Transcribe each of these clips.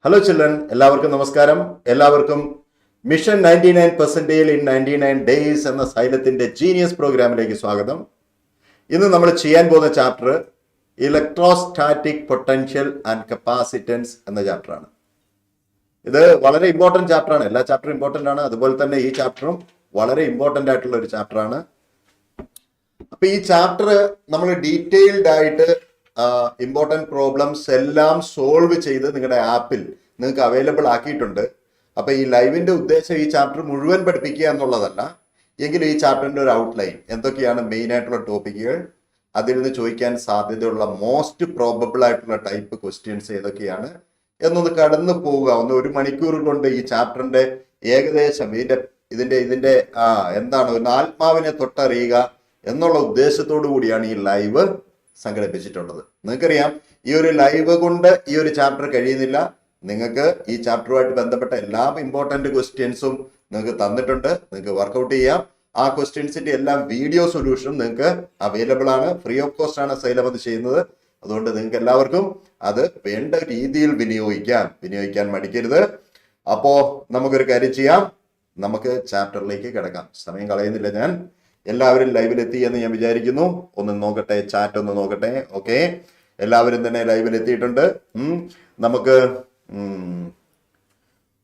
Hello children, എല്ലാവർക്കും നമസ്കാരം. എല്ലാവർക്കും മിഷൻ 99% in 99 days എന്ന സൈലത്തിന്റെ ജീനിയസ് പ്രോഗ്രാമിലേക്ക് സ്വാഗതം. ഇന്ന് നമ്മൾ ചെയ്യാൻ പോകുന്ന chapter electrostatic potential and capacitance എന്ന ചാപ്റ്ററാണ്. ഇത് വളരെ ഇമ്പോർട്ടന്റ് ചാപ്റ്ററാണ്. എല്ലാ ചാപ്റ്ററും ഇമ്പോർട്ടന്റ് ആണ്. അതുപോലെ തന്നെ ഈ ചാപ്റ്ററും വളരെ ഇമ്പോർട്ടന്റ് ആയിട്ടുള്ള ഒരു ചാപ്റ്ററാണ്. അപ്പൊ ഈ ചാപ്റ്റർ നമ്മൾ ഡീറ്റെയിൽഡ് ആയിട്ട് ഇമ്പോർട്ടൻറ്റ് പ്രോബ്ലംസ് എല്ലാം സോൾവ് ചെയ്ത് നിങ്ങളുടെ ആപ്പിൽ നിങ്ങൾക്ക് അവൈലബിൾ ആക്കിയിട്ടുണ്ട്. അപ്പോൾ ഈ ലൈവിൻ്റെ ഉദ്ദേശം ഈ ചാപ്റ്റർ മുഴുവൻ പഠിപ്പിക്കുക എന്നുള്ളതല്ല, എങ്കിലും ഈ ചാപ്റ്ററിൻ്റെ ഒരു ഔട്ട്ലൈൻ എന്തൊക്കെയാണ് മെയിൻ ആയിട്ടുള്ള ടോപ്പിക്കുകൾ, അതിൽ നിന്ന് ചോദിക്കാൻ സാധ്യതയുള്ള മോസ്റ്റ് പ്രോബബിൾ ആയിട്ടുള്ള ടൈപ്പ് ക്വസ്റ്റ്യൻസ് ഏതൊക്കെയാണ് എന്നൊന്ന് കടന്നു പോവുക. ഒന്ന് ഒരു മണിക്കൂർ കൊണ്ട് ഈ ചാപ്റ്ററിൻ്റെ ഏകദേശം ഇതിൻ്റെ എന്താണ് ഒന്ന് ആത്മാവിനെ തൊട്ടറിയുക എന്നുള്ള ഉദ്ദേശത്തോടു കൂടിയാണ് ഈ ലൈവ് സംഘടിപ്പിച്ചിട്ടുള്ളത്. നിങ്ങൾക്കറിയാം, ഈ ഒരു ലൈവ് കൊണ്ട് ഈ ഒരു ചാപ്റ്റർ കഴിയുന്നില്ല. നിങ്ങൾക്ക് ഈ ചാപ്റ്ററുമായിട്ട് ബന്ധപ്പെട്ട എല്ലാ ഇമ്പോർട്ടന്റ് ക്വസ്റ്റ്യൻസും നിങ്ങൾക്ക് തന്നിട്ടുണ്ട്. നിങ്ങൾക്ക് വർക്കൗട്ട് ചെയ്യാം. ആ ക്വസ്റ്റ്യൻസിന്റെ എല്ലാം വീഡിയോ സൊല്യൂഷനും നിങ്ങൾക്ക് അവൈലബിൾ ആണ്. ഫ്രീ ഓഫ് കോസ്റ്റ് ആണ് Xylem അത് ചെയ്യുന്നത്. അതുകൊണ്ട് നിങ്ങൾക്ക് എല്ലാവർക്കും അത് വേണ്ട രീതിയിൽ വിനിയോഗിക്കാൻ മടിക്കരുത്. അപ്പോ നമുക്കൊരു കാര്യം ചെയ്യാം, നമുക്ക് ചാപ്റ്ററിലേക്ക് കിടക്കാം. സമയം കളയുന്നില്ല ഞാൻ. എല്ലാവരും ലൈവിലെത്തി എന്ന് ഞാൻ വിചാരിക്കുന്നു. ഒന്ന് നോക്കട്ടെ, ചാറ്റ് ഒന്ന് നോക്കട്ടെ. ഓക്കെ, എല്ലാവരും തന്നെ ലൈവിലെത്തിയിട്ടുണ്ട്. നമുക്ക്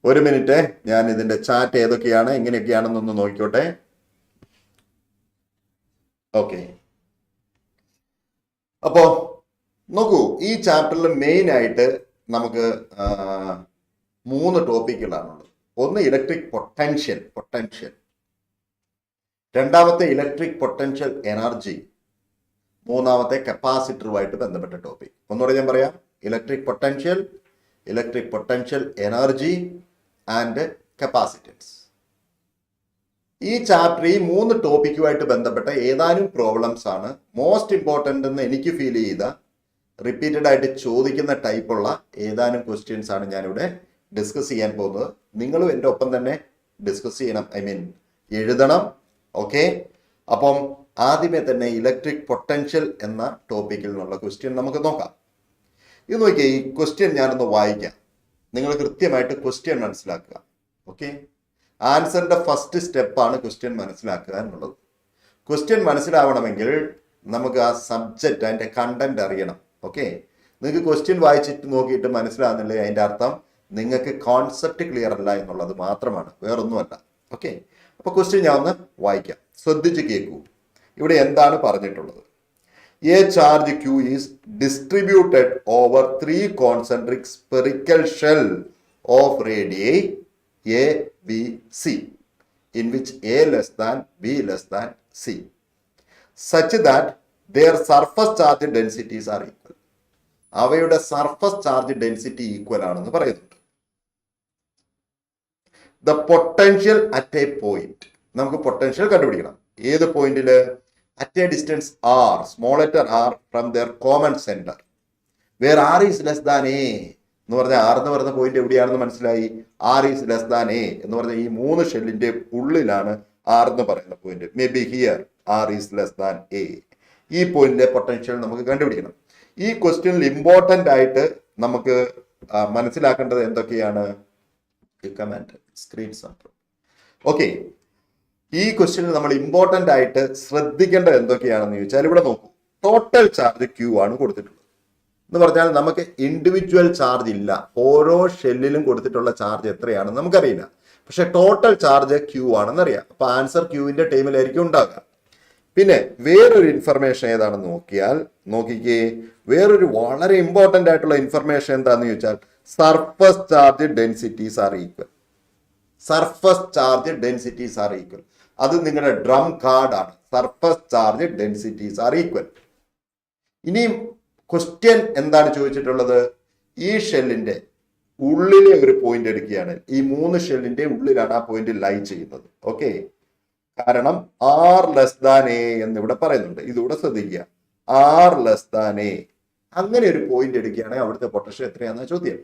ഒരു മിനിറ്റ്, ഞാൻ ഇതിന്റെ ചാറ്റ് ഏതൊക്കെയാണ് എങ്ങനെയൊക്കെയാണെന്നൊന്ന് നോക്കിക്കോട്ടെ. ഓക്കെ, അപ്പോ നോക്കൂ, ഈ ചാപ്റ്ററിൽ മെയിൻ ആയിട്ട് നമുക്ക് 3 ടോപ്പിക്കുകളാണുള്ളത്. ഒന്ന് ഇലക്ട്രിക് പൊട്ടൻഷ്യൽ, രണ്ടാമത്തെ ഇലക്ട്രിക് പൊട്ടൻഷ്യൽ എനർജി, മൂന്നാമത്തെ കപ്പാസിറ്ററുമായിട്ട് ബന്ധപ്പെട്ട ടോപ്പിക്. ഒന്നുകൂടെ ഞാൻ പറയാം: electric potential energy and capacitance. ഈ ചാപ്റ്റർ ഈ 3 ടോപ്പിക്കുമായിട്ട് ബന്ധപ്പെട്ട ഏതാനും പ്രോബ്ലംസ് ആണ് മോസ്റ്റ് ഇമ്പോർട്ടൻ്റ് എന്ന് എനിക്ക് ഫീൽ ചെയ്ത, റിപ്പീറ്റഡ് ആയിട്ട് ചോദിക്കുന്ന ടൈപ്പുള്ള ഏതാനും ക്വസ്റ്റ്യൻസ് ആണ് ഞാനിവിടെ ഡിസ്കസ് ചെയ്യാൻ പോകുന്നത്. നിങ്ങളും എൻ്റെ ഒപ്പം തന്നെ ഡിസ്കസ് ചെയ്യണം, എഴുതണം. ഓക്കെ, അപ്പം ആദ്യമേ തന്നെ ഇലക്ട്രിക് പൊട്ടൻഷ്യൽ എന്ന ടോപ്പിക്കിൽ നിന്നുള്ള ക്വസ്റ്റ്യൻ നമുക്ക് നോക്കാം. ഇത് നോക്കിയാൽ ഈ ക്വസ്റ്റ്യൻ ഞാനൊന്ന് വായിക്കാം. നിങ്ങൾ കൃത്യമായിട്ട് ക്വസ്റ്റ്യൻ മനസ്സിലാക്കുക. ഓക്കെ, ആൻസറിന്റെ ഫസ്റ്റ് സ്റ്റെപ്പാണ് ക്വസ്റ്റ്യൻ മനസ്സിലാക്കുക എന്നുള്ളത്. ക്വസ്റ്റ്യൻ മനസ്സിലാവണമെങ്കിൽ നമുക്ക് ആ സബ്ജക്റ്റ്, അതിൻ്റെ കണ്ടന്റ് അറിയണം. ഓക്കെ, നിങ്ങൾക്ക് ക്വസ്റ്റ്യൻ വായിച്ചിട്ട് നോക്കിയിട്ട് മനസ്സിലാകുന്നില്ലേ, അതിൻ്റെ അർത്ഥം നിങ്ങൾക്ക് കോൺസെപ്റ്റ് ക്ലിയർ അല്ല എന്നുള്ളത് മാത്രമാണ്, വേറൊന്നുമല്ല. ഓക്കെ, അപ്പൊ ക്വസ്റ്റ്യൻ ഞാൻ ഒന്ന് വായിക്കാം, ശ്രദ്ധിച്ച് കേൾക്കൂ. ഇവിടെ എന്താണ് പറഞ്ഞിട്ടുള്ളത്? A charge Q is distributed over 3 concentric spherical shell of radii A, B, C in which A less than B less than C such that their surface charge densities are equal. അവയുടെ surface charge density equal ആണെന്ന് പറയുന്നുണ്ട്. The potential at a point, നമുക്ക് potential കണ്ടുപിടിക്കണം. ഏത് പോയിന്റില്? At a distance R, small letter R from their common centre, where R is less than A എന്ന് പറഞ്ഞാൽ R എന്ന് പറയുന്ന പോയിന്റ് എവിടെയാണെന്ന് മനസ്സിലായി. R is less than A എന്ന് പറഞ്ഞാൽ ഈ 3 ഷെല്ലിന്റെ ഉള്ളിലാണ് R എന്ന് പറയുന്ന point. May be here R is less than A. ഈ പോയിന്റിലെ പൊട്ടൻഷ്യൽ നമുക്ക് കണ്ടുപിടിക്കണം. ഈ ക്വസ്റ്റ്യനിൽ ഇമ്പോർട്ടന്റ് ആയിട്ട് നമുക്ക് മനസ്സിലാക്കേണ്ടത് എന്തൊക്കെയാണ്? Screen Samper. ഓക്കെ, ഈ ക്വസ്റ്റ്യനിൽ നമ്മൾ ഇമ്പോർട്ടന്റ് ആയിട്ട് ശ്രദ്ധിക്കേണ്ടത് എന്തൊക്കെയാണെന്ന് ചോദിച്ചാൽ, ഇവിടെ നോക്കൂ, ടോട്ടൽ ചാർജ് Q ആണ് കൊടുത്തിട്ടുള്ളത്. എന്ന് പറഞ്ഞാൽ നമുക്ക് ഇൻഡിവിജ്വൽ ചാർജ് ഇല്ല. ഓരോ ഷെല്ലിലും കൊടുത്തിട്ടുള്ള ചാർജ് എത്രയാണെന്ന് നമുക്കറിയില്ല. പക്ഷെ ടോട്ടൽ ചാർജ് Q ആണെന്ന് അറിയാം. അപ്പൊ ആൻസർ Qവിന്റെ ടൈമിലായിരിക്കും ഉണ്ടാകുക. പിന്നെ വേറൊരു ഇൻഫർമേഷൻ ഏതാണെന്ന് നോക്കിക്കേ. വേറൊരു വളരെ ഇമ്പോർട്ടന്റ് ആയിട്ടുള്ള ഇൻഫർമേഷൻ എന്താണെന്ന് ചോദിച്ചാൽ, surface charge densities are equal. അത് നിങ്ങളുടെ ഡ്രം കാർഡാണ്. Surface charge densities are equal. ഇനിയും ക്വസ്റ്റ്യൻ എന്താണ് ചോദിച്ചിട്ടുള്ളത്? ഈ ഷെല്ലിന്റെ ഉള്ളിലെ ഒരു പോയിന്റ് എടുക്കുകയാണ്. ഈ 3 ഷെല്ലിന്റെ ഉള്ളിലാണ് ആ പോയിന്റ് ലൈ ചെയ്യുന്നത്. ഓക്കെ, കാരണം R ലെസ് ദാൻ A എന്നിവിടെ പറയുന്നുണ്ട്. ഇതുകൂടെ ശ്രദ്ധിക്കുക, R ലെസ് ദാൻ A. അങ്ങനെ ഒരു പോയിന്റ് എടുക്കുകയാണെങ്കിൽ അവിടുത്തെ പൊട്ടൻഷ്യൽ എത്രയാണെന്ന ചോദ്യം.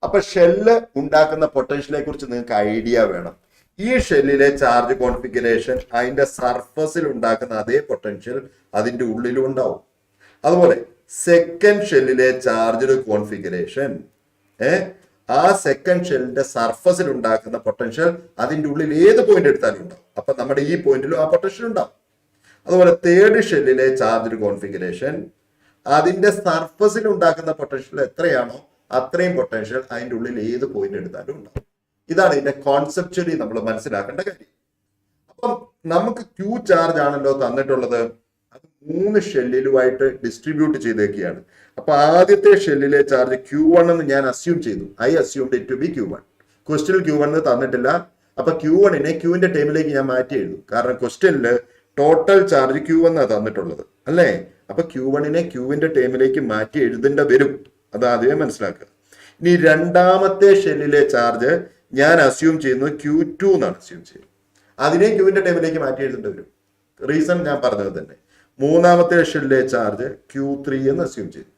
അപ്പൊ ഷെല്ല് ഉണ്ടാക്കുന്ന പൊട്ടൻഷ്യലെ കുറിച്ച് നിങ്ങൾക്ക് ഐഡിയ വേണം. ഈ ഷെല്ലിലെ ചാർജ് കോൺഫിഗറേഷൻ, അതിന്റെ സർഫസിൽ ഉണ്ടാക്കുന്ന അതേ പൊട്ടൻഷ്യൽ അതിന്റെ ഉള്ളിലും ഉണ്ടാവും. അതുപോലെ സെക്കൻഡ് ഷെല്ലിലെ ചാർജ് കോൺഫിഗറേഷൻ, ആ സെക്കൻഡ് ഷെല്ലിന്റെ സർഫസിൽ ഉണ്ടാക്കുന്ന പൊട്ടൻഷ്യൽ അതിൻ്റെ ഉള്ളിൽ ഏത് പോയിന്റ് എടുത്താലും ഉണ്ടാവും. അപ്പൊ നമ്മുടെ ഈ പോയിന്റിലും ആ പൊട്ടൻഷ്യൽ ഉണ്ടാവും. അതുപോലെ തേർഡ് ഷെല്ലിലെ ചാർജ് കോൺഫിഗറേഷൻ അതിന്റെ സർഫസിൽ ഉണ്ടാക്കുന്ന പൊട്ടൻഷ്യൽ എത്രയാണോ അത്രയും പൊട്ടൻഷ്യൽ അതിൻ്റെ ഉള്ളിൽ ഏത് പോയിന്റ് എടുത്താലും ഉണ്ടാവും. ഇതാണ് ഇതിന്റെ കോൺസെപ്ച്വലി നമ്മൾ മനസ്സിലാക്കേണ്ട കാര്യം. അപ്പം നമുക്ക് ക്യൂ ചാർജ് ആണല്ലോ തന്നിട്ടുള്ളത്, അത് 3 ഷെല്ലിലുമായിട്ട് ഡിസ്ട്രിബ്യൂട്ട് ചെയ്തേക്കുകയാണ്. അപ്പൊ ആദ്യത്തെ ഷെല്ലിലെ ചാർജ് Q1 എന്ന് ഞാൻ അസ്യൂം ചെയ്തു. I assumed it to be Q1. ക്വസ്റ്റ്യനിൽ Q1 തന്നിട്ടില്ല. അപ്പൊ Q1നെ ക്യൂവിന്റെ ടൈമിലേക്ക് ഞാൻ മാറ്റി എഴുതും. കാരണം ക്വസ്റ്റ്യനില് ടോട്ടൽ ചാർജ് Q1 തന്നിട്ടുള്ളത് അല്ലേ. അപ്പൊ Q1നെ ക്യൂവിന്റെ ടൈമിലേക്ക് മാറ്റി എഴുതേണ്ട വരും. അത് ആദ്യമേ മനസ്സിലാക്കുക. ഇനി രണ്ടാമത്തെ ഷെല്ലിലെ ചാർജ് ഞാൻ അസ്യൂം ചെയ്യുന്നത് Q2 എന്നാണ് അസ്യൂം ചെയ്യുന്നത്. അതിനെ ക്യൂവിന്റെ ടൈമിലേക്ക് മാറ്റി എഴുതേണ്ടി വരും. റീസൺ ഞാൻ പറഞ്ഞത് തന്നെ. മൂന്നാമത്തെ ഷെല്ലിലെ ചാർജ് Q3 എന്ന് അസ്യൂം ചെയ്തു.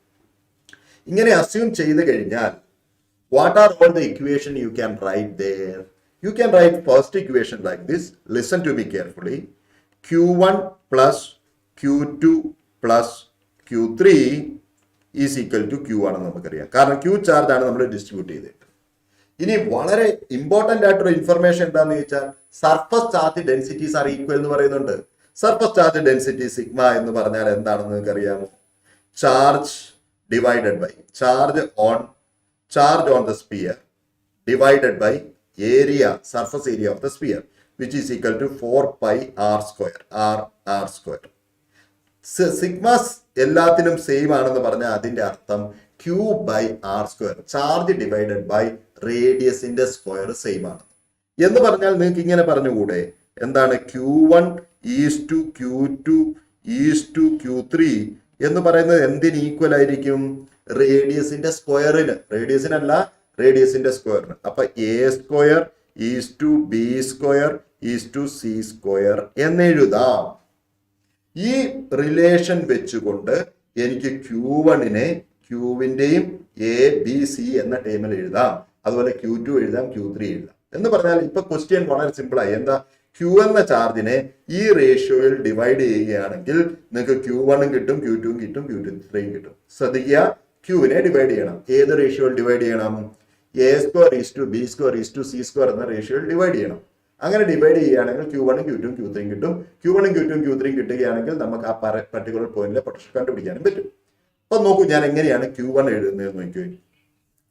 ഇങ്ങനെ അസ്യൂം ചെയ്ത് കഴിഞ്ഞാൽ what are all the equation you can write there? You can write first equation like this. Listen to be carefully. Q1 plus Q2 plus Q3 is equal to Q ആണെന്ന് നമുക്കറിയാം. കാരണം Q charge ആണ് നമ്മൾ distribute ചെയ്തിട്ട്. ഇനി വളരെ important ആയിട്ടുള്ള information എന്താണെന്ന് ചോദിച്ചാൽ surface charge densities are equal എന്ന് പറയുന്നുണ്ട്. സർഫസ് ചാർജ് ഡെൻസിറ്റി സിഗ്മ എന്ന് പറഞ്ഞാൽ എന്താണെന്ന് നിങ്ങൾക്ക് അറിയാമോ? Charge divided by charge on the sphere divided by area, surface area of the sphere, which is equal to 4 pi r square. r square. Sigmas എല്ലാത്തിനും same ആണെന്ന് പറഞ്ഞാൽ അതിന്റെ അർത്ഥം Q by R square, charge divided by റേഡിയസിന്റെ square same ആണ് എന്ന് പറഞ്ഞാൽ നിങ്ങൾക്ക് ഇങ്ങനെ പറഞ്ഞുകൂടെ? എന്താണ് Q1 is to Q2 is to Q3 എന്ന് പറയുന്നത് എന്തിന് ഈക്വൽ ആയിരിക്കും? റേഡിയസിന്റെ സ്ക്വയറിന്. റേഡിയസിനല്ല, റേഡിയസിന്റെ സ്ക്വയറിന്. അപ്പൊ a square is to B square is to C square എന്നെഴുതാം. ഈ റിലേഷൻ വെച്ചുകൊണ്ട് എനിക്ക് Q1നെ ക്യൂവിന്റെയും എ ബി സി എന്ന ടേമിൽ എഴുതാം. അതുപോലെ Q2 എഴുതാം, Q3 എഴുതാം. എന്ന് പറഞ്ഞാൽ ഇപ്പൊ ക്വസ്റ്റ്യൻ വളരെ സിമ്പിൾ ആയി. എന്താ? Q എന്ന ചാർജിനെ ഈ റേഷ്യോയിൽ ഡിവൈഡ് ചെയ്യുകയാണെങ്കിൽ നിങ്ങൾക്ക് Q1 കിട്ടും, Q2 കിട്ടും, Q3 കിട്ടും. ശ്രദ്ധിക്കുക, ക്യൂവിനെ ഡിവൈഡ് ചെയ്യണം. ഏത് റേഷ്യോയിൽ ഡിവൈഡ് ചെയ്യണം? A square is to B square is to C square എന്ന റേഷ്യോയിൽ ഡിവൈഡ് ചെയ്യണം. അങ്ങനെ ഡിവൈഡ് ചെയ്യുകയാണെങ്കിൽ Q1 Q2 Q3 കിട്ടും. Q1 Q2 Q3 കിട്ടുകയാണെങ്കിൽ നമുക്ക് ആ പർട്ടിക്കുലർ പോയിന്റിലെ പൊട്ടൻഷ്യൽ കണ്ടുപിടിക്കാനും പറ്റും. അപ്പൊ നോക്കൂ, ഞാൻ എങ്ങനെയാണ് Q1 എഴുതുന്നത് നോക്കൂ.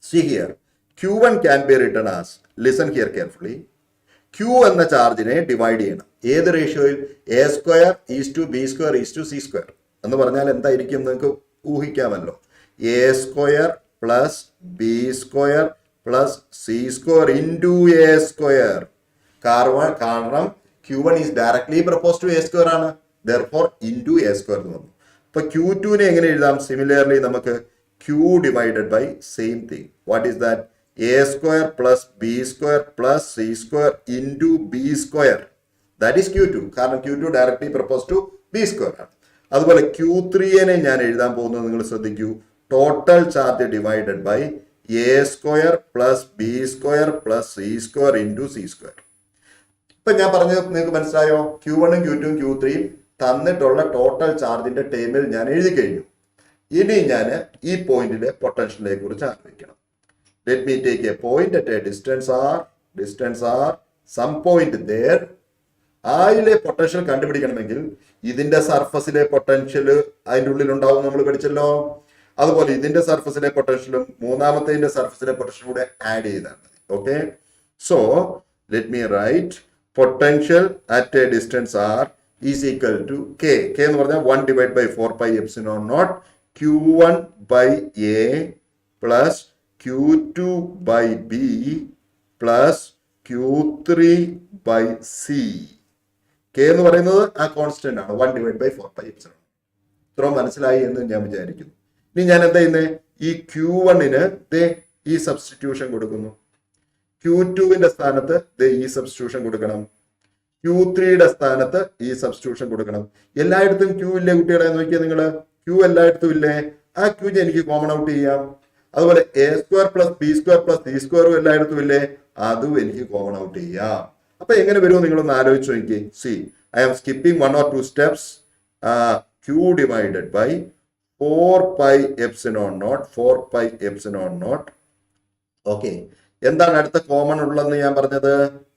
See here, Q1 can be written as, listen here carefully, Q എന്ന ചാർജിനെ ഡിവൈഡ് ചെയ്യണം. ഏത് റേഷ്യോയിൽ? A square is to B square is to C square എന്ന് പറഞ്ഞാൽ എന്തായിരിക്കും നിങ്ങൾക്ക് ഊഹിക്കാമല്ലോ. A square plus B square plus C square into A square. കാരണം Q1 is directly propose to A square ആണ്. ദെർഫോർ ഇൻറ്റു എ സ്ക്വയർ എന്ന് വന്നു. അപ്പൊ Q2നെ എങ്ങനെ എഴുതാം? സിമിലർലി നമുക്ക് Q divided by same thing. What is that? A square plus B square plus C square into B square. That is Q2. കാരണം Q2 directly propose to B square ആണ്. അതുപോലെ Q3നെ ഞാൻ എഴുതാൻ പോകുന്നത് നിങ്ങൾ ശ്രദ്ധിക്കൂ. Total charge divided by a square plus B square plus C square into c square. ഇപ്പൊ ഞാൻ പറഞ്ഞത് നിങ്ങൾക്ക് മനസ്സിലായോ? Q1 Q2 Q3 തന്നിട്ടുള്ള ടോട്ടൽ ചാർജിന്റെ ടേമിൽ ഞാൻ എഴുതി കഴിഞ്ഞു. ഇനി ഞാൻ ഈ പോയിന്റിലെ പൊട്ടൻഷ്യലിനെ കുറിച്ച് ആലോചിക്കണം. Let me take a point at a distance r, some point there. ആയിലെ പൊട്ടൻഷ്യൽ കണ്ടുപിടിക്കണമെങ്കിൽ ഇതിന്റെ സർഫസിലെ പൊട്ടൻഷ്യൽ അതിൻ്റെ ഉള്ളിൽ ഉണ്ടാവും, നമ്മൾ പഠിച്ചല്ലോ. അതുപോലെ ഇതിന്റെ സർഫസിലെ പൊട്ടൻഷ്യലും മൂന്നാമത്തെ സർഫസിലെ പൊട്ടൻഷ്യലും കൂടെ ആഡ് ചെയ്താൽ മതി. Okay, so let me write potential at a distance r is equal to k. k എന്ന് പറഞ്ഞാൽ 1 divide by 4 pi epsilon naught Q1 by a plus Q2 by b plus Q3 by c. k എന്ന് പറയുന്നത് ആ constant ആണ്, 1 divide by 4 pi epsilon. ഇത്ര മനസ്സിലായി എന്ന് ഞാൻ വിചാരിക്കുന്നു. ഇനി ഞാൻ എന്താ ചെയ്യുന്നത്? ഈ Q1ന് ഈ സബ്സ്റ്റിറ്റ്യൂഷൻ കൊടുക്കുന്നു. Q2വിന്റെ സ്ഥാനത്ത് ഈ സബ്സ്റ്റിറ്റ്യൂഷൻ കൊടുക്കണം. Q3യുടെ സ്ഥാനത്ത് ഈ സബ്സ്റ്റിറ്റ്യൂഷൻ കൊടുക്കണം. എല്ലായിടത്തും Q ഇല്ലേ കുട്ടികളെ? നോക്കിയാൽ നിങ്ങൾ, Q എല്ലായിടത്തും ഇല്ലേ? ആ Q എനിക്ക് കോമൺ ഔട്ട് ചെയ്യാം. അതുപോലെ A square plus B square plus C സ്ക്വയറും എല്ലായിടത്തും ഇല്ലേ? അതും എനിക്ക് കോമൺ ഔട്ട് ചെയ്യാം. അപ്പൊ എങ്ങനെ വരുമോ നിങ്ങളൊന്ന് ആലോചിച്ച് നോക്കി. See, I am skipping 1 or 2 steps. Q divided by 4 pi epsilon naught okay, എന്താണ് അടുത്ത കോമൺ ഉള്ളതെന്ന് ഞാൻ പറഞ്ഞത്?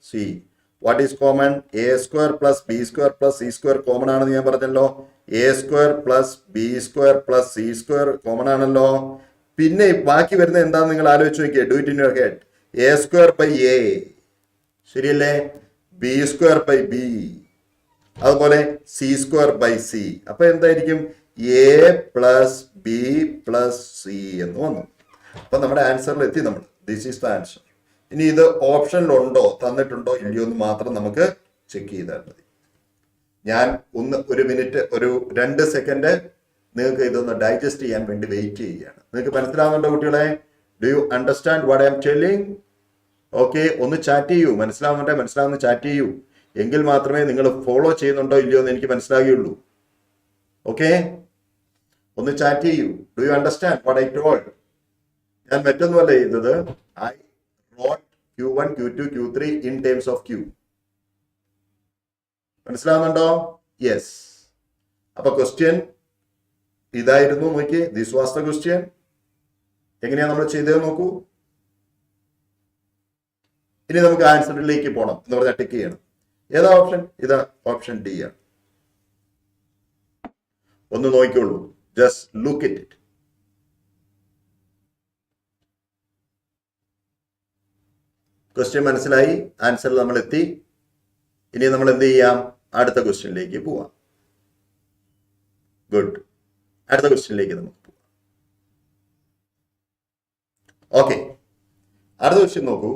See what is common? A square plus B square plus C square common ആണെന്ന് ഞാൻ പറഞ്ഞല്ലോ. A square plus B square plus C square common ആണല്ലോ. പിന്നെ ബാക്കി വരുന്നത് എന്താണെന്ന് നിങ്ങൾ ആലോചിച്ച് നോക്കിയേ. Do it in your head. A square by a, ശരിയല്ലേ? ബി സ്ക്വയർ ബൈ ബി, അതുപോലെ സി സ്ക്വയർ ബൈ സി. അപ്പൊ എന്തായിരിക്കും? A plus B plus C എന്ന് വന്നു. അപ്പൊ നമ്മുടെ ആൻസറിൽ എത്തി നമ്മൾ. This is the answer. ഇനി ഇത് ഓപ്ഷനിലുണ്ടോ, തന്നിട്ടുണ്ടോ ഇല്ലയോ എന്ന് മാത്രം നമുക്ക് ചെക്ക് ചെയ്താൽ മതി. ഞാൻ ഒരു മിനിറ്റ്, ഒരു 2 സെക്കൻഡ് നിങ്ങൾക്ക് ഇതൊന്ന് ഡൈജസ്റ്റ് ചെയ്യാൻ വേണ്ടി വെയിറ്റ് ചെയ്യുകയാണ്. നിങ്ങൾക്ക് മനസ്സിലാവുന്നുണ്ടോ കുട്ടികളെ? Do you understand what I M telling? Okay, ഒന്ന് ചാറ്റ് ചെയ്യൂ. മനസ്സിലാവുന്ന ചാറ്റ് ചെയ്യൂ. എങ്കിൽ മാത്രമേ നിങ്ങൾ ഫോളോ ചെയ്യുന്നുണ്ടോ ഇല്ലയോ എന്ന് എനിക്ക് മനസ്സിലാകുകയുള്ളൂ. ഓക്കെ, ഒന്ന് ചാറ്റ് ചെയ്യൂ. Do you understand what I told? ഞാൻ മറ്റൊന്നുമല്ല ചെയ്തത്. I rote Q1, Q2, Q3 in terms of Q. മനസ്സിലാവുന്നുണ്ടോ? യെസ്. അപ്പൊ ക്വസ്റ്റ്യൻ ഇതായിരുന്നു. നോക്കി, ദിസ് വാസ് ദ ക്വസ്റ്റ്യൻ. എങ്ങനെയാ നമ്മൾ ചെയ്തത് നോക്കൂ. ഇനി നമുക്ക് ആൻസറിലേക്ക് പോകണം എന്ന് പറഞ്ഞാൽ ടിക്ക് ചെയ്യണം. ഏതാ ഓപ്ഷൻ? ഇതാ ഓപ്ഷൻ ഡി ആണ്. ഒന്ന് നോക്കിക്കോളൂ. Just look it. ക്വസ്റ്റ്യൻ മനസ്സിലായി, ആൻസറിൽ നമ്മൾ എത്തി. ഇനി നമ്മൾ എന്ത് ചെയ്യാം? അടുത്ത ക്വസ്റ്റ്യനിലേക്ക് പോവാം. ഗുഡ്. അടുത്ത ക്വസ്റ്റ്യനിലേക്ക് നമുക്ക് പോവാം. ഓക്കെ, അടുത്ത ക്വസ്റ്റ്യൻ നോക്കൂ.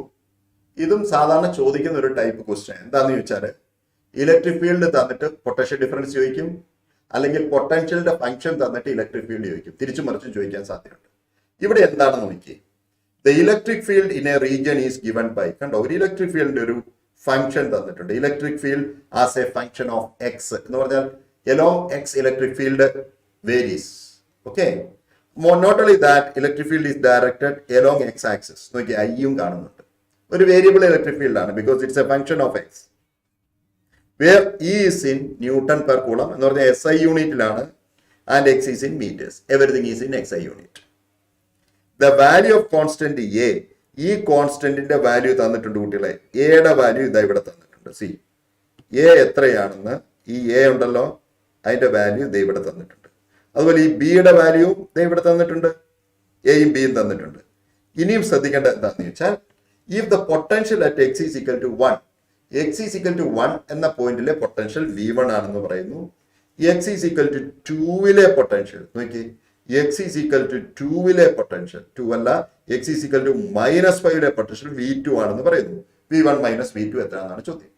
ഇതും സാധാരണ ചോദിക്കുന്ന ഒരു ടൈപ്പ് ക്വസ്റ്റ്യൻ. എന്താണെന്ന് ചോദിച്ചാൽ, ഇലക്ട്രിക് ഫീൽഡ് തന്നിട്ട് പൊട്ടൻഷ്യൽ ഡിഫറൻസ് ചോദിക്കും, അല്ലെങ്കിൽ പൊട്ടൻഷ്യലിന്റെ ഫംഗ്ഷൻ തന്നിട്ട് ഇലക്ട്രിക് ഫീൽഡ് ചോദിക്കും. തിരിച്ചും മറിച്ചും ചോദിക്കാൻ സാധ്യതയുണ്ട്. ഇവിടെ എന്താണെന്ന് നോക്കിയേ. The electric field in a region is given by. കണ്ടോ, ഒരു ഇലക്ട്രിക് ഫീൽഡിന്റെ ഒരു ഫംഗ്ഷൻ തന്നിട്ടുണ്ട്. Electric field as a function of x എന്ന് പറഞ്ഞാൽ along x electric field varies. Okay, not only that, electric field is directed along x axis. നോക്കി, ഐയും കാണുന്നുണ്ട്. ഒരു വേരിയബിൾ ഇലക്ട്രിക് ഫീൽഡ് ആണ്, because it's a function of X. Where E is in newton per coulomb എന്ന് പറഞ്ഞാൽ SI യൂണിറ്റിലാണ്, and X is in metres. Everything is in XI unit. The value of constant A, ഈ കോൺസ്റ്റന്റിന്റെ value തന്നിട്ടുണ്ട് കുട്ടികളെ. എയുടെ value ഇതാ ഇവിടെ തന്നിട്ടുണ്ട്. സി, എ എത്രയാണെന്ന്, ഈ എ ഉണ്ടല്ലോ, അതിന്റെ വാല്യൂ ദേ ഇവിടെ തന്നിട്ടുണ്ട്. അതുപോലെ ഈ ബിയുടെ വാല്യൂ ദേ ഇവിടെ തന്നിട്ടുണ്ട്. എയും ബിയും തന്നിട്ടുണ്ട്. ഇനിയും ശ്രദ്ധിക്കേണ്ട എന്താണെന്ന് വെച്ചാൽ, if the potential at x is equal to 1, x is equal to 1 എന്ന പോയിന്റിലെ പൊട്ടൻഷ്യൽ V1 ആണെന്ന് പറയുന്നു. x is equal to 2 potential നോക്കി, x is equal to 2 potential 2 അല്ല, x is equal to -5 potential V2 ആണെന്ന് പറയുന്നു. V1 - V2 എത്രയാണെന്നാണ് ചോദ്യം.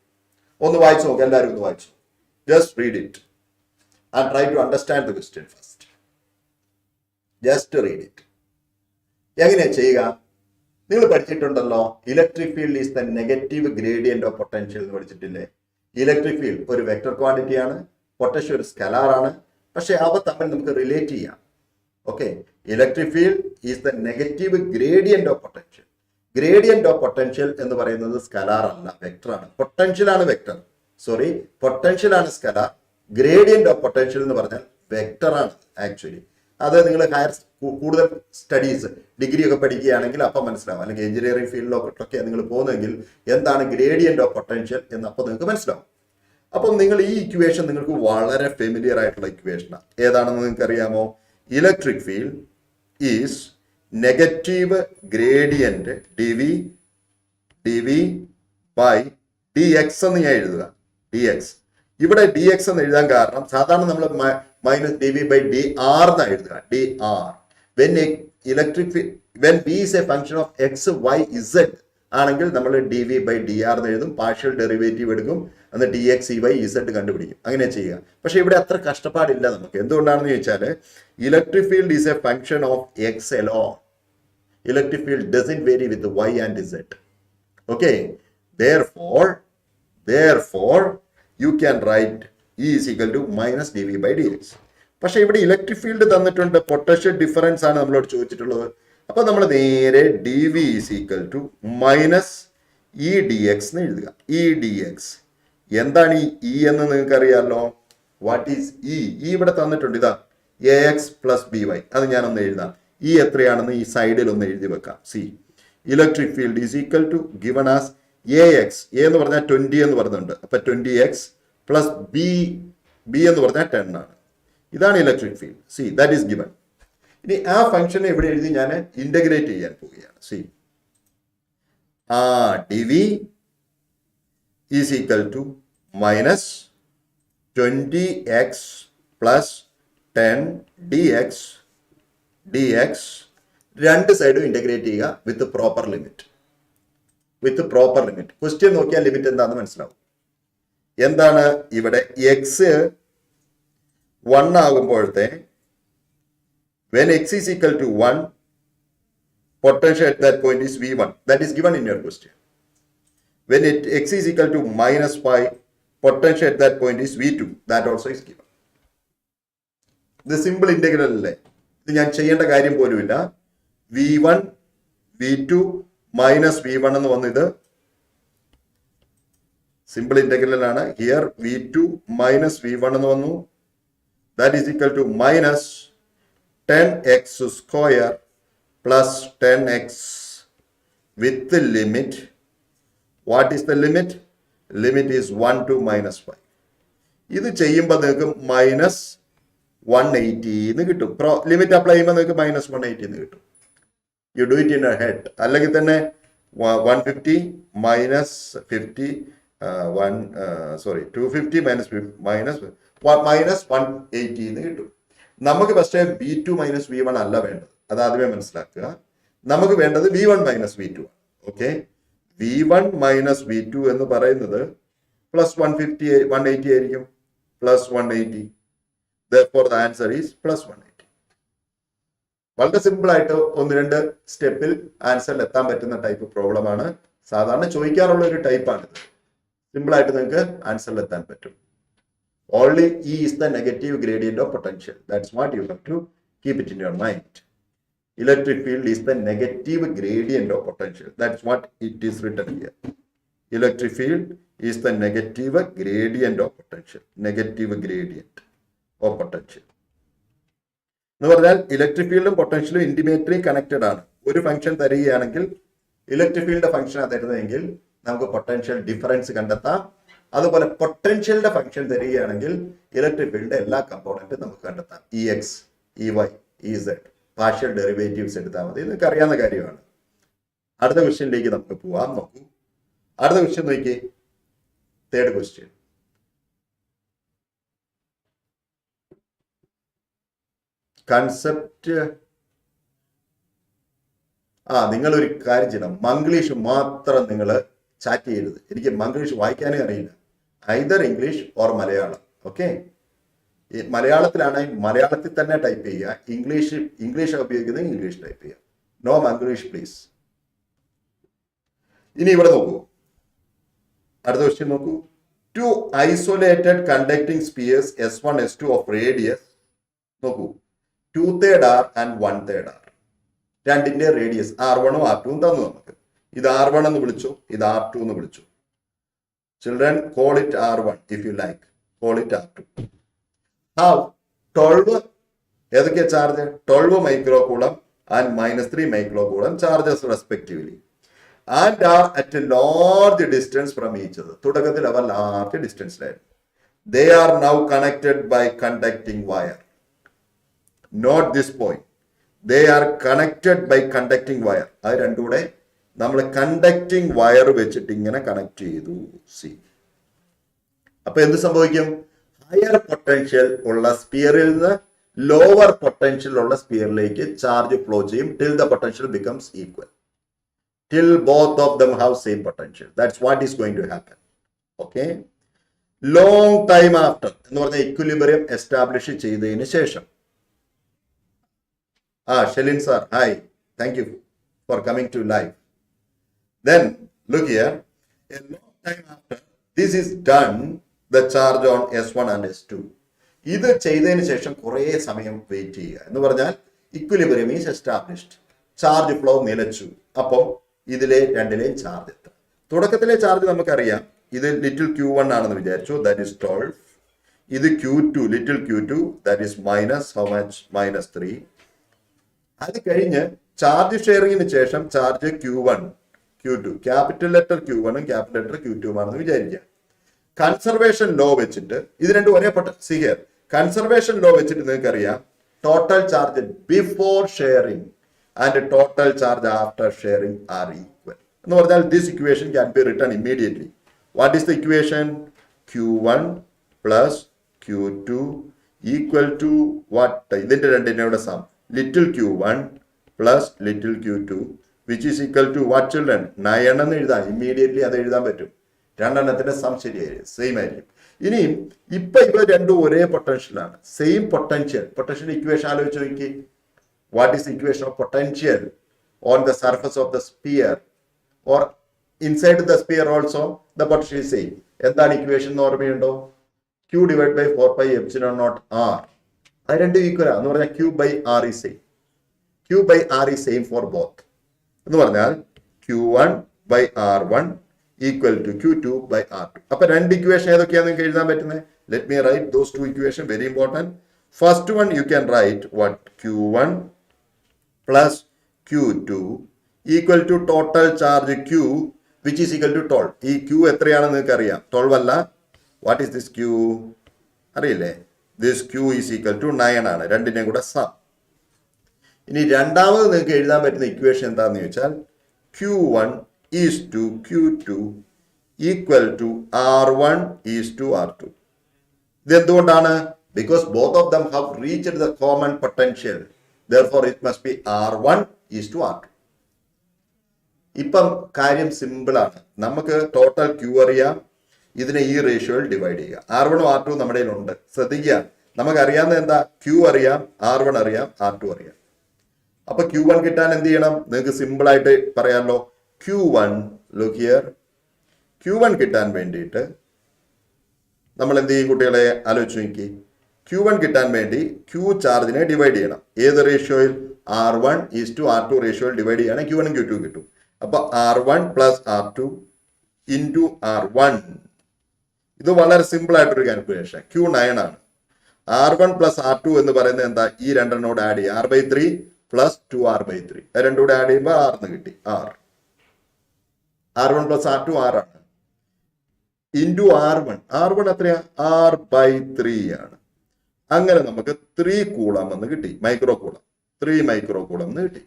ഒന്ന് വായിച്ചു നോക്കാം, എല്ലാവരും ഒന്ന് വായിച്ചു. Just read it and try to understand the question first. Just read it. എങ്ങനെയാ ചെയ്യുക? നിങ്ങൾ പഠിച്ചിട്ടുണ്ടല്ലോ, electric field is the negative gradient of potential എന്ന് പഠിച്ചിട്ടില്ലേ? ഇലക്ട്രിക് ഫീൽഡ് ഒരു വെക്ടർ ക്വാണ്ടിറ്റി ആണ്, പൊട്ടൻഷ്യൽ ഒരു സ്കലാർ ആണ്. പക്ഷെ അവ തമ്മിൽ നമുക്ക് റിലേറ്റ് ചെയ്യാം. Okay, electric field is the negative gradient of potential. Gradient of potential എന്ന് പറയുന്നത് സ്കലാർ അല്ല, വെക്ടർ ആണ്. പൊട്ടൻഷ്യൽ ആണ് വെക്ടർ, സോറി, പൊട്ടൻഷ്യൽ ആണ് സ്കലാർ. ഗ്രേഡിയന്റ് ഓഫ് പൊട്ടൻഷ്യൽ എന്ന് പറഞ്ഞാൽ വെക്ടർ ആണ് ആക്ച്വലി. അത് നിങ്ങൾ കൂടുതൽ സ്റ്റഡീസ് ഡിഗ്രി ഒക്കെ പഠിക്കുകയാണെങ്കിൽ അപ്പം മനസ്സിലാവും, അല്ലെങ്കിൽ എഞ്ചിനീയറിംഗ് ഫീൽഡിലൊക്കെ നിങ്ങൾ പോകുന്നെങ്കിൽ എന്താണ് ഗ്രേഡിയന്റ് ഓഫ് പൊട്ടൻഷ്യൽ എന്ന് അപ്പോൾ നിങ്ങൾക്ക് മനസ്സിലാവും. അപ്പം നിങ്ങൾ ഈ ഇക്വേഷൻ നിങ്ങൾക്ക് വളരെ ഫെമിലിയർ ആയിട്ടുള്ള ഇക്വേഷനാണ്. ഏതാണെന്ന് നിങ്ങൾക്ക് അറിയാമോ? Electric field is negative gradient dV by dx എന്ന് ഞാൻ എഴുതുക. dx ഇവിടെ dx എന്ന് എഴുതാൻ കാരണം സാധാരണ നമ്മൾ -dV by dr എന്ന് എഴുതുക. dr when V is a function of x, y, z ആണെങ്കിൽ നമ്മൾ dV by dr എന്ന് എഴുതും. പാർഷ്യൽ ഡെറിവേറ്റീവ് എടുക്കും, അന്ന് dx, y, z കണ്ടുപിടിക്കും. അങ്ങനെ ചെയ്യുക. പക്ഷെ ഇവിടെ അത്ര കഷ്ടപ്പാടില്ല നമുക്ക്. എന്തുകൊണ്ടാണെന്ന് ചോദിച്ചാൽ, electric field is A function of x alone. Electric field doesn't vary with the y and z. Okay, therefore you can write E is equal to -dV by dx. പക്ഷെ ഇവിടെ ഇലക്ട്രിക് ഫീൽഡ് തന്നിട്ടുണ്ട്, potential difference ആണ് നമ്മളോട് ചോദിച്ചിട്ടുള്ളത്. അപ്പൊ നമ്മൾ നേരെ dV is equal to -EdX എന്ന് എഴുതുക. EdX എന്താണ് ഈ E എന്ന് നിങ്ങൾക്ക് അറിയാമല്ലോ. What is E? ഇവിടെ തന്നിട്ടുണ്ട്, ഇതാ AX + BY. അത് ഞാനൊന്ന് എഴുതാം. E എത്രയാണെന്ന് ഈ സൈഡിൽ ഒന്ന് എഴുതി വെക്കാം. See, electric field is equal to given as AX. A എന്ന് പറഞ്ഞാൽ 20 എന്ന് പറയുന്നുണ്ട്. അപ്പൊ 20x പ്ലസ് B എന്ന് പറഞ്ഞാൽ 10 ആണ്. ഇതാണ് electric field. See that is given. ഇനി ആ ഫംഗ്ഷനെ ഇവിടെ എഴുതി ഞാൻ ഇന്റഗ്രേറ്റ് ചെയ്യാൻ പോവുകയാണ്. See dV is equal to minus 20x plus 10 dx രണ്ട് സൈഡും ഇന്റഗ്രേറ്റ് ചെയ്യുക വിത്ത് പ്രോപ്പർ ലിമിറ്റ്. ക്വസ്റ്റ്യൻ നോക്കിയാൽ ലിമിറ്റ് എന്താണെന്ന് മനസ്സിലാവും. എന്താണ് ഇവിടെ എക്സ് 1 ആകുമ്പോഴത്തെ when x is equal to 1, potential at that point is V1. That is given in your question. When x is equal to minus 5, potential at that point is V2. That also is given. The simple integral അല്ലേ, ഇത് ഞാൻ ചെയ്യേണ്ട കാര്യം പോലുമില്ല. V1 V2 minus V1 എന്ന് വന്നു. ഇത് simple integral ആണ്. ഹിയർ V2 minus V1 എന്ന് വന്നു. That is equal to minus 10x square plus 10x with the limit. What is the limit? Limit is 1 to minus 5. ഇത് ചെയ്യുമ്പോൾ നിങ്ങൾക്ക് മൈനസ് 180 എന്ന് കിട്ടും. ലിമിറ്റ് അപ്ലൈ ചെയ്യുമ്പോൾ നിങ്ങൾക്ക് മൈനസ് 180 എന്ന് കിട്ടും. You do it in A head. അല്ലെങ്കിൽ തന്നെ 150 മൈനസ് 50 250 മൈനസ് 180 എന്ന് കിട്ടും. നമുക്ക് പക്ഷേ V2 മൈനസ് V1 അല്ല വേണ്ടത്. അത് ആദ്യമേ മനസ്സിലാക്കുക. നമുക്ക് വേണ്ടത് V1 മൈനസ് V2 ആണ്. ഓക്കെ, V1 മൈനസ് V2 എന്ന് പറയുന്നത് പ്ലസ് 180 ആയിരിക്കും. Plus 180. Therefore the answer is plus 180. വളരെ സിമ്പിൾ ആയിട്ട് 1-2 സ്റ്റെപ്പിൽ ആൻസറിൽ എത്താൻ പറ്റുന്ന ടൈപ്പ് പ്രോബ്ലം ആണ്. സാധാരണ ചോദിക്കാറുള്ള ഒരു ടൈപ്പാണിത്. സിമ്പിൾ ആയിട്ട് നിങ്ങൾക്ക് ആൻസറിൽ എത്താൻ പറ്റും. Only E is the negative gradient of potential. That's what you have to keep it in your mind. Electric field is the negative gradient of potential. That's what it is written here. Electric field is the negative gradient of potential. Negative gradient of potential. എന്ന് പറഞ്ഞാൽ electric ഫീൽഡും പൊട്ടൻഷ്യലും intimately connected ആണ്. ഒരു function തരികയാണെങ്കിൽ electric ഫീൽഡിന്റെ ഫംഗ്ഷനാണ് തരുന്നതെങ്കിൽ നമുക്ക് potential difference കണ്ടെത്താം. അതുപോലെ പൊട്ടൻഷ്യലിന്റെ ഫംഗ്ഷൻ തരികയാണെങ്കിൽ ഇലക്ട്രിക് ഫീൽഡിന്റെ എല്ലാ കമ്പോണന്റും നമുക്ക് കണ്ടെത്താം. EX, EY, EZ partial derivatives എടുത്താൽ മതി. നിങ്ങൾക്ക് അറിയാവുന്ന കാര്യമാണ്. അടുത്ത ക്വസ്റ്റ്യനിലേക്ക് നമുക്ക് പോവാം. നോക്കൂ, അടുത്ത ക്വസ്റ്റ്യൻ നോക്കി. Third question. കൺസെപ്റ്റ് നിങ്ങൾ ഒരു കാര്യം ചെയ്യണം. മംഗ്ലീഷ് മാത്രം നിങ്ങൾ ചാറ്റ് ചെയ്യരുത്. എനിക്ക് മംഗ്ലീഷ് വായിക്കാനേ അറിയില്ല. Either English or Malayalam. Okay, മലയാളത്തിലാണെങ്കിൽ മലയാളത്തിൽ തന്നെ ടൈപ്പ് ചെയ്യുക. ഇംഗ്ലീഷ് ഉപയോഗിക്കുന്നത് ഇംഗ്ലീഷ് ടൈപ്പ് ചെയ്യുക. No Manglish please. ഇനി ഇവിടെ നോക്കൂ, അടുത്ത ക്വസ്റ്റ്യൻ നോക്കൂ. 2 isolated conducting spheres S1 S2 of radius. നോക്കൂ, 2/3 R and 1/3 R. രണ്ടിന്റെ റേഡിയസ് R1 ഉം R2 ഉം തന്നു നമുക്ക്. ഇത് R1 എന്ന് വിളിച്ചു, ഇത് R2 എന്ന് വിളിച്ചു. Children, call it R1 if you like. Call it R2. Now, 12 ഏതൊക്കെ charge? 12 micro coulomb and -3 micro coulomb charges respectively. And are at a large distance from each other. തുടക്കത്തിൽ അവ large ഡിസ്റ്റൻസിലായിരുന്നു. They are now connected by conducting wire. Note this point. They are connected by conducting wire. അത് രണ്ടും കൂടെ നമ്മൾ conducting wire വെച്ചിട്ട് ഇങ്ങനെ connect ചെയ്തു. C, അപ്പൊ എന്ത് സംഭവിക്കും? ഹയർ പൊട്ടൻഷ്യൽ ഉള്ള സ്പിയറിൽ നിന്ന് ലോവർ പൊട്ടൻഷ്യൽ ഉള്ള സ്പിയറിലേക്ക് ചാർജ് ഫ്ലോ ചെയ്യും. Till the potential becomes equal. Till both of them have same potential. That's what is going to happen. Okay. Long time after എന്ന് പറഞ്ഞ ഇക്വിലിബ്രിയം എസ്റ്റാബ്ലിഷ് ചെയ്തതിന് ശേഷം. Shelin sir, hi. Thank you for coming to live. Then look here. A long time after this is done, the charge on S1 and S2. ഇത് ചെയ്തതിന് ശേഷം കുറേ സമയം wait ചെയ്യുക. എന്ന് പറഞ്ഞാൽ equilibrium is established. Charge flow നിലച്ചു. അപ്പോൾ ഇതിലെ രണ്ടിലെയും ചാർജ് എത്ര? തുടക്കത്തിലെ ചാർജ് നമുക്കറിയാം. ഇത് ലിറ്റിൽ Q1 ആണെന്ന് വിചാരിച്ചു. That is 12. ഇത് Q2, little Q2, that is minus how much? -3. അത് കഴിഞ്ഞ് ചാർജ് ഷെയറിങ്ങിന് ശേഷം charge Q1 Q2 capital letter Q1 ഉം ക്യാപിറ്റൽ ലെറ്റർ Q2 ആണെന്ന് വിചാരിക്കുക. കൺസർവേഷൻ ലോ വെച്ചിട്ട് ഇത് രണ്ടും ഒരേ ഹിയർ കൺസർവേഷൻ ലോ വെച്ചിട്ട് നിങ്ങൾക്ക് അറിയാം total charge before sharing and total charge after sharing are equal എന്ന് പറഞ്ഞാൽ this equation can be written immediately. What is the equation? Q1 plus Q2 equal to what? ഇതിന്റെ രണ്ടിന്റെ sum little Q1 plus little Q2 which is equal to what children? 9 എന്ന് എഴുതാം. Immediately അത് എഴുതാൻ പറ്റും. രണ്ടെണ്ണത്തിന്റെ some ശരിയായിരിക്കും, സെയിം ആയിരിക്കും. ഇനിയും ഇവ രണ്ടും ഒരേ പൊട്ടൻഷ്യലാണ്, സെയിം പൊട്ടൻഷ്യൽ ഇക്വേഷൻ ആലോചിച്ച് നോക്കി. What is equation of potential on the surface of the sphere or inside the sphere also the potential same. എന്താണ് ഇക്വേഷൻ എന്ന് ഓർമ്മയുണ്ടോ? Q divide by 4 pi epsilon naught R. അത് രണ്ടും ഈക്വൽ എന്ന് പറഞ്ഞാൽ Q by R is same. Q by R is same for both. എന്ന് പറഞ്ഞാൽ Q1 by R1 equal to Q2 by R2. അപ്പൊ രണ്ട് ഇക്വേഷൻ ഏതൊക്കെയാണ് നിങ്ങൾക്ക് എഴുതാൻ പറ്റുന്നത്? Let me write those two equation, very important. First one you can write what? Q1 plus Q2 equal to total charge Q which is equal to 12. ഈ Q എത്രയാണെന്ന് നിങ്ങൾക്ക് അറിയാം, 12 അല്ല. What is this Q? അറിയില്ലേ? This Q is equal to 9 ആണ്, രണ്ടിനെയും കൂടെ some. ഇനി രണ്ടാമത് നിങ്ങൾക്ക് എഴുതാൻ പറ്റുന്ന ഇക്വേഷൻ എന്താണെന്ന് ചോദിച്ചാൽ Q1 is to Q2 equal to R1 is to R2. ഇത് എന്തുകൊണ്ടാണ്? Because both of them have reached the common potential. Therefore it must be R1 is to R2. ഇപ്പം കാര്യം സിമ്പിൾ ആണ്. നമുക്ക് ടോട്ടൽ Q അറിയാം, ഇതിനെ ഈ റേഷ്യോയിൽ ഡിവൈഡ് ചെയ്യുക. R1 ഉം R2 നമ്മുടെ കയ്യിലുണ്ട്. ശ്രദ്ധിക്കുക, നമുക്ക് അറിയാവുന്ന എന്താ? Q അറിയാം, R1 അറിയാം, R2 അറിയാം. അപ്പൊ Q1 കിട്ടാൻ എന്ത് ചെയ്യണം? നിങ്ങൾക്ക് സിമ്പിൾ ആയിട്ട് പറയാമല്ലോ. Q1 look here, Q1 കിട്ടാൻ വേണ്ടിയിട്ട് നമ്മൾ എന്ത് ചെയ്യും കുട്ടികളെ? ആലോചിച്ച് നോക്കി. Q1 കിട്ടാൻ വേണ്ടി Q ചാർജിനെ ഡിവൈഡ് ചെയ്യണം. ഏത് റേഷ്യോയിൽ? R1 is to R2 റേഷ്യോയിൽ ഡിവൈഡ് ചെയ്യണം. Q1 ഉം Q2 കിട്ടും. അപ്പൊ R1 plus R2 into R1. ഇത് വളരെ സിമ്പിൾ ആയിട്ടൊരു കാൽക്കുലേഷൻ. Q9 ആണ്. R1 plus R2 എന്ന് പറയുന്നത് എന്താ? ഈ രണ്ടെണ്ണോട് ആഡ് ചെയ്യുക. R/3 plus 2R/3. രണ്ടും കൂടെ ആഡ് ചെയ്യുമ്പോൾ R എന്ന് കിട്ടി. R1 plus R2 R ആണ്. ഇൻറ്റു R1 എത്രയാ? R/3 ആണ്. അങ്ങനെ നമുക്ക് 3 കൂളം എന്ന് കിട്ടി, മൈക്രോ കൂളം. 3 മൈക്രോ കൂളം എന്ന് കിട്ടി.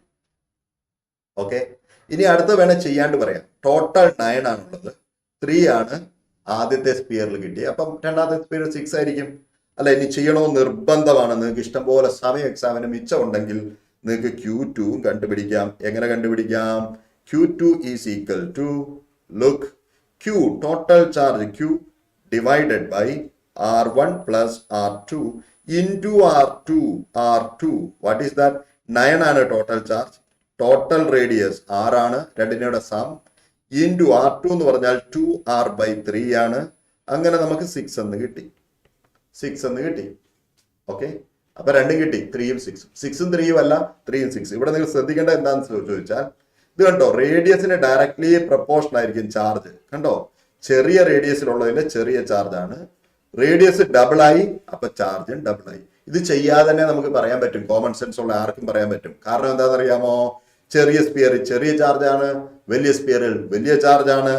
ഓക്കെ, ഇനി അടുത്ത വേണേൽ ചെയ്യാണ്ട് പറയാം. ടോട്ടൽ 9 ആണുള്ളത്, 3 ആണ് ആദ്യത്തെ സ്പിയറിൽ കിട്ടിയത്. അപ്പം രണ്ടാമത്തെ സ്പിയർ 6 ആയിരിക്കും. അല്ല, ഇനി ചെയ്യണോ നിർബന്ധമാണ്. നിങ്ങൾക്ക് ഇഷ്ടംപോലെ സമയം എക്സാമിന് മിച്ചം ഉണ്ടെങ്കിൽ നിങ്ങൾക്ക് Q2 കണ്ടുപിടിക്കാം. എങ്ങനെ കണ്ടുപിടിക്കാം? Q2 is equal to, look, Q total charge Q divided by R1 plus R2 into R2. What is that? 9 ആണ് total charge. Total radius R ആണ്, രണ്ടിനോടെ സം. ഇൻറ്റു R2 എന്ന് പറഞ്ഞാൽ 2R/3 ആണ്. അങ്ങനെ നമുക്ക് 6 എന്ന് കിട്ടി. ഓക്കെ, അപ്പൊ രണ്ടും കിട്ടി, 3ഉം 6ഉം. 6ഉം 3ഉം അല്ല, 3ഉം 6. ഇവിടെ നിങ്ങൾ ശ്രദ്ധിക്കേണ്ട എന്താണെന്ന് ചോദിച്ചാൽ ഇത് കണ്ടോ, റേഡിയസിന് ഡയറക്ട്ലി പ്രപ്പോർഷണൽ ആയിരിക്കും ചാർജ്. കണ്ടോ, ചെറിയ റേഡിയസിലുള്ളതിന്റെ ചെറിയ ചാർജ് ആണ്. റേഡിയസ് ഡബിൾ ആയി, അപ്പൊ ചാർജും ഡബിൾ ആയി. ഇത് ചെയ്യാതെ തന്നെ നമുക്ക് പറയാൻ പറ്റും, കോമൺ സെൻസ് ഉള്ള ആർക്കും പറയാൻ പറ്റും. കാരണം എന്താണെന്നറിയാമോ? ചെറിയ സ്പിയറിൽ ചെറിയ ചാർജ് ആണ്, വലിയ സ്പിയറിൽ വലിയ ചാർജ് ആണ്.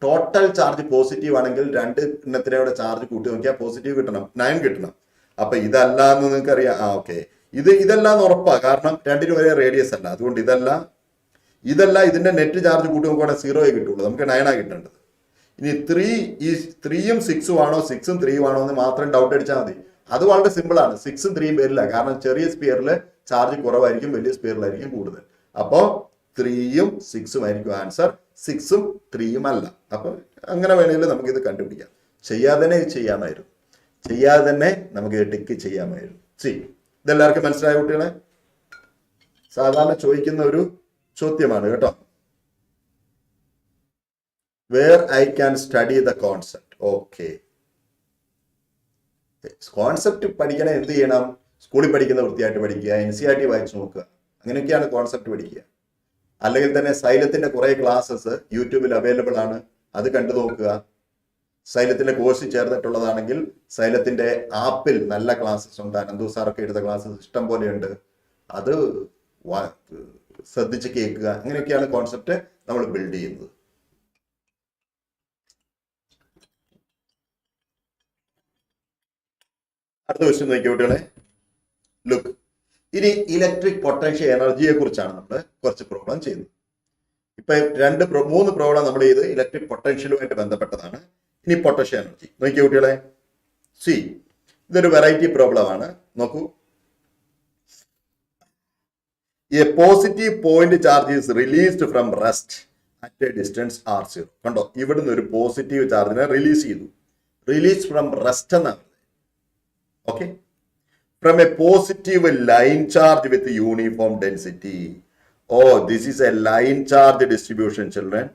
ടോട്ടൽ ചാർജ് പോസിറ്റീവ് ആണെങ്കിൽ രണ്ട് എണ്ണത്തിനോടെ ചാർജ് കൂട്ടി നോക്കിയാൽ പോസിറ്റീവ് കിട്ടണം, 9 കിട്ടണം. അപ്പൊ ഇതല്ല എന്ന് നിങ്ങൾക്ക് അറിയാം. ഓക്കെ, ഇതല്ല എന്ന് ഉറപ്പാ, കാരണം രണ്ടിനും ഒരേ റേഡിയസ് അല്ല. അതുകൊണ്ട് ഇതല്ല ഇതിന്റെ നെറ്റ് ചാർജ് കൂട്ടി നോക്കുവാണെങ്കിൽ 0 കിട്ടുള്ളൂ. നമുക്ക് 9 കിട്ടേണ്ടത്. ഇനി 3ഉം 6ഉം ആണോ 6ഉം 3ഉം ആണോ എന്ന് മാത്രം ഡൗട്ട് അടിച്ചാൽ മതി. അത് വളരെ സിമ്പിൾ ആണ്. 6ഉം 3ഉം വരില്ല, കാരണം ചെറിയ സ്പിയറിൽ ചാർജ് കുറവായിരിക്കും, വലിയ സ്പിയറിലായിരിക്കും കൂടുതൽ. അപ്പോ 3ഉം 6ഉം ആയിരിക്കും ആൻസർ, 6ഉം 3ഉം അല്ല. അപ്പൊ അങ്ങനെ വേണമെങ്കിൽ നമുക്ക് ഇത് കണ്ടുപിടിക്കാം. ചെയ്യാതെ തന്നെ നമുക്ക് ടിക്ക് ചെയ്യാമായിരുന്നു. ഇതെല്ലാവർക്കും മനസ്സിലായ കുട്ടികളെ? സാധാരണ ചോദിക്കുന്ന ഒരു ചോദ്യമാണ് കേട്ടോ. Where I can study the concept. Okay, concept പഠിക്കണ എന്ത് ചെയ്യണം? സ്കൂളിൽ പഠിക്കുന്ന വൃത്തിയായിട്ട് പഠിക്കുക, NCERT വായിച്ചു നോക്കുക, അങ്ങനെയൊക്കെയാണ് കോൺസെപ്റ്റ് പഠിക്കുക. അല്ലെങ്കിൽ തന്നെ സൈലത്തിന്റെ കുറെ ക്ലാസ്സസ് യൂട്യൂബിൽ അവൈലബിൾ ആണ്, അത് കണ്ടു നോക്കുക. സൈലത്തിന്റെ കോഴ്സ് ചേർന്നിട്ടുള്ളതാണെങ്കിൽ സൈലത്തിന്റെ ആപ്പിൽ നല്ല ക്ലാസ്സസ് ഉണ്ട്. അനന്തു സാറൊക്കെ എടുത്ത ക്ലാസ്സസ് ഇഷ്ടം പോലെയുണ്ട്. അത് ശ്രദ്ധിച്ച് കേൾക്കുക. അങ്ങനെയൊക്കെയാണ് കോൺസെപ്റ്റ് നമ്മൾ ബിൽഡ് ചെയ്യുന്നത്. അടുത്ത ക്വസ്റ്റ്യൻ നോക്കിയ കുട്ടികളെ, ലുക്ക്. ഇനി ഇലക്ട്രിക് പൊട്ടൻഷ്യൽ എനർജിയെ കുറിച്ചാണ് നമ്മൾ കുറച്ച് പ്രോബ്ലം ചെയ്യുന്നത്. ഇപ്പൊ 3 പ്രോബ്ലം നമ്മൾ ചെയ്ത് ഇലക്ട്രിക് പൊട്ടൻഷ്യലുമായിട്ട് ബന്ധപ്പെട്ടതാണ്. ഇനി പൊട്ടൻഷ്യൽ എനർജി നോക്കിയ കുട്ടികളെ, സി ഇതൊരു വെറൈറ്റി പ്രോബ്ലം ആണ്. നോക്കൂ, A positive point charge is released from rest at a distance r0. കണ്ടോ, ഇവിടുന്ന് ഒരു പോസിറ്റീവ് ചാർജിനെ റിലീസ് ചെയ്തു. റിലീസ് ഫ്രം റെസ്റ്റ് എന്നാണ്. Okay, from A positive line charge with uniform density. This is A line charge distribution children.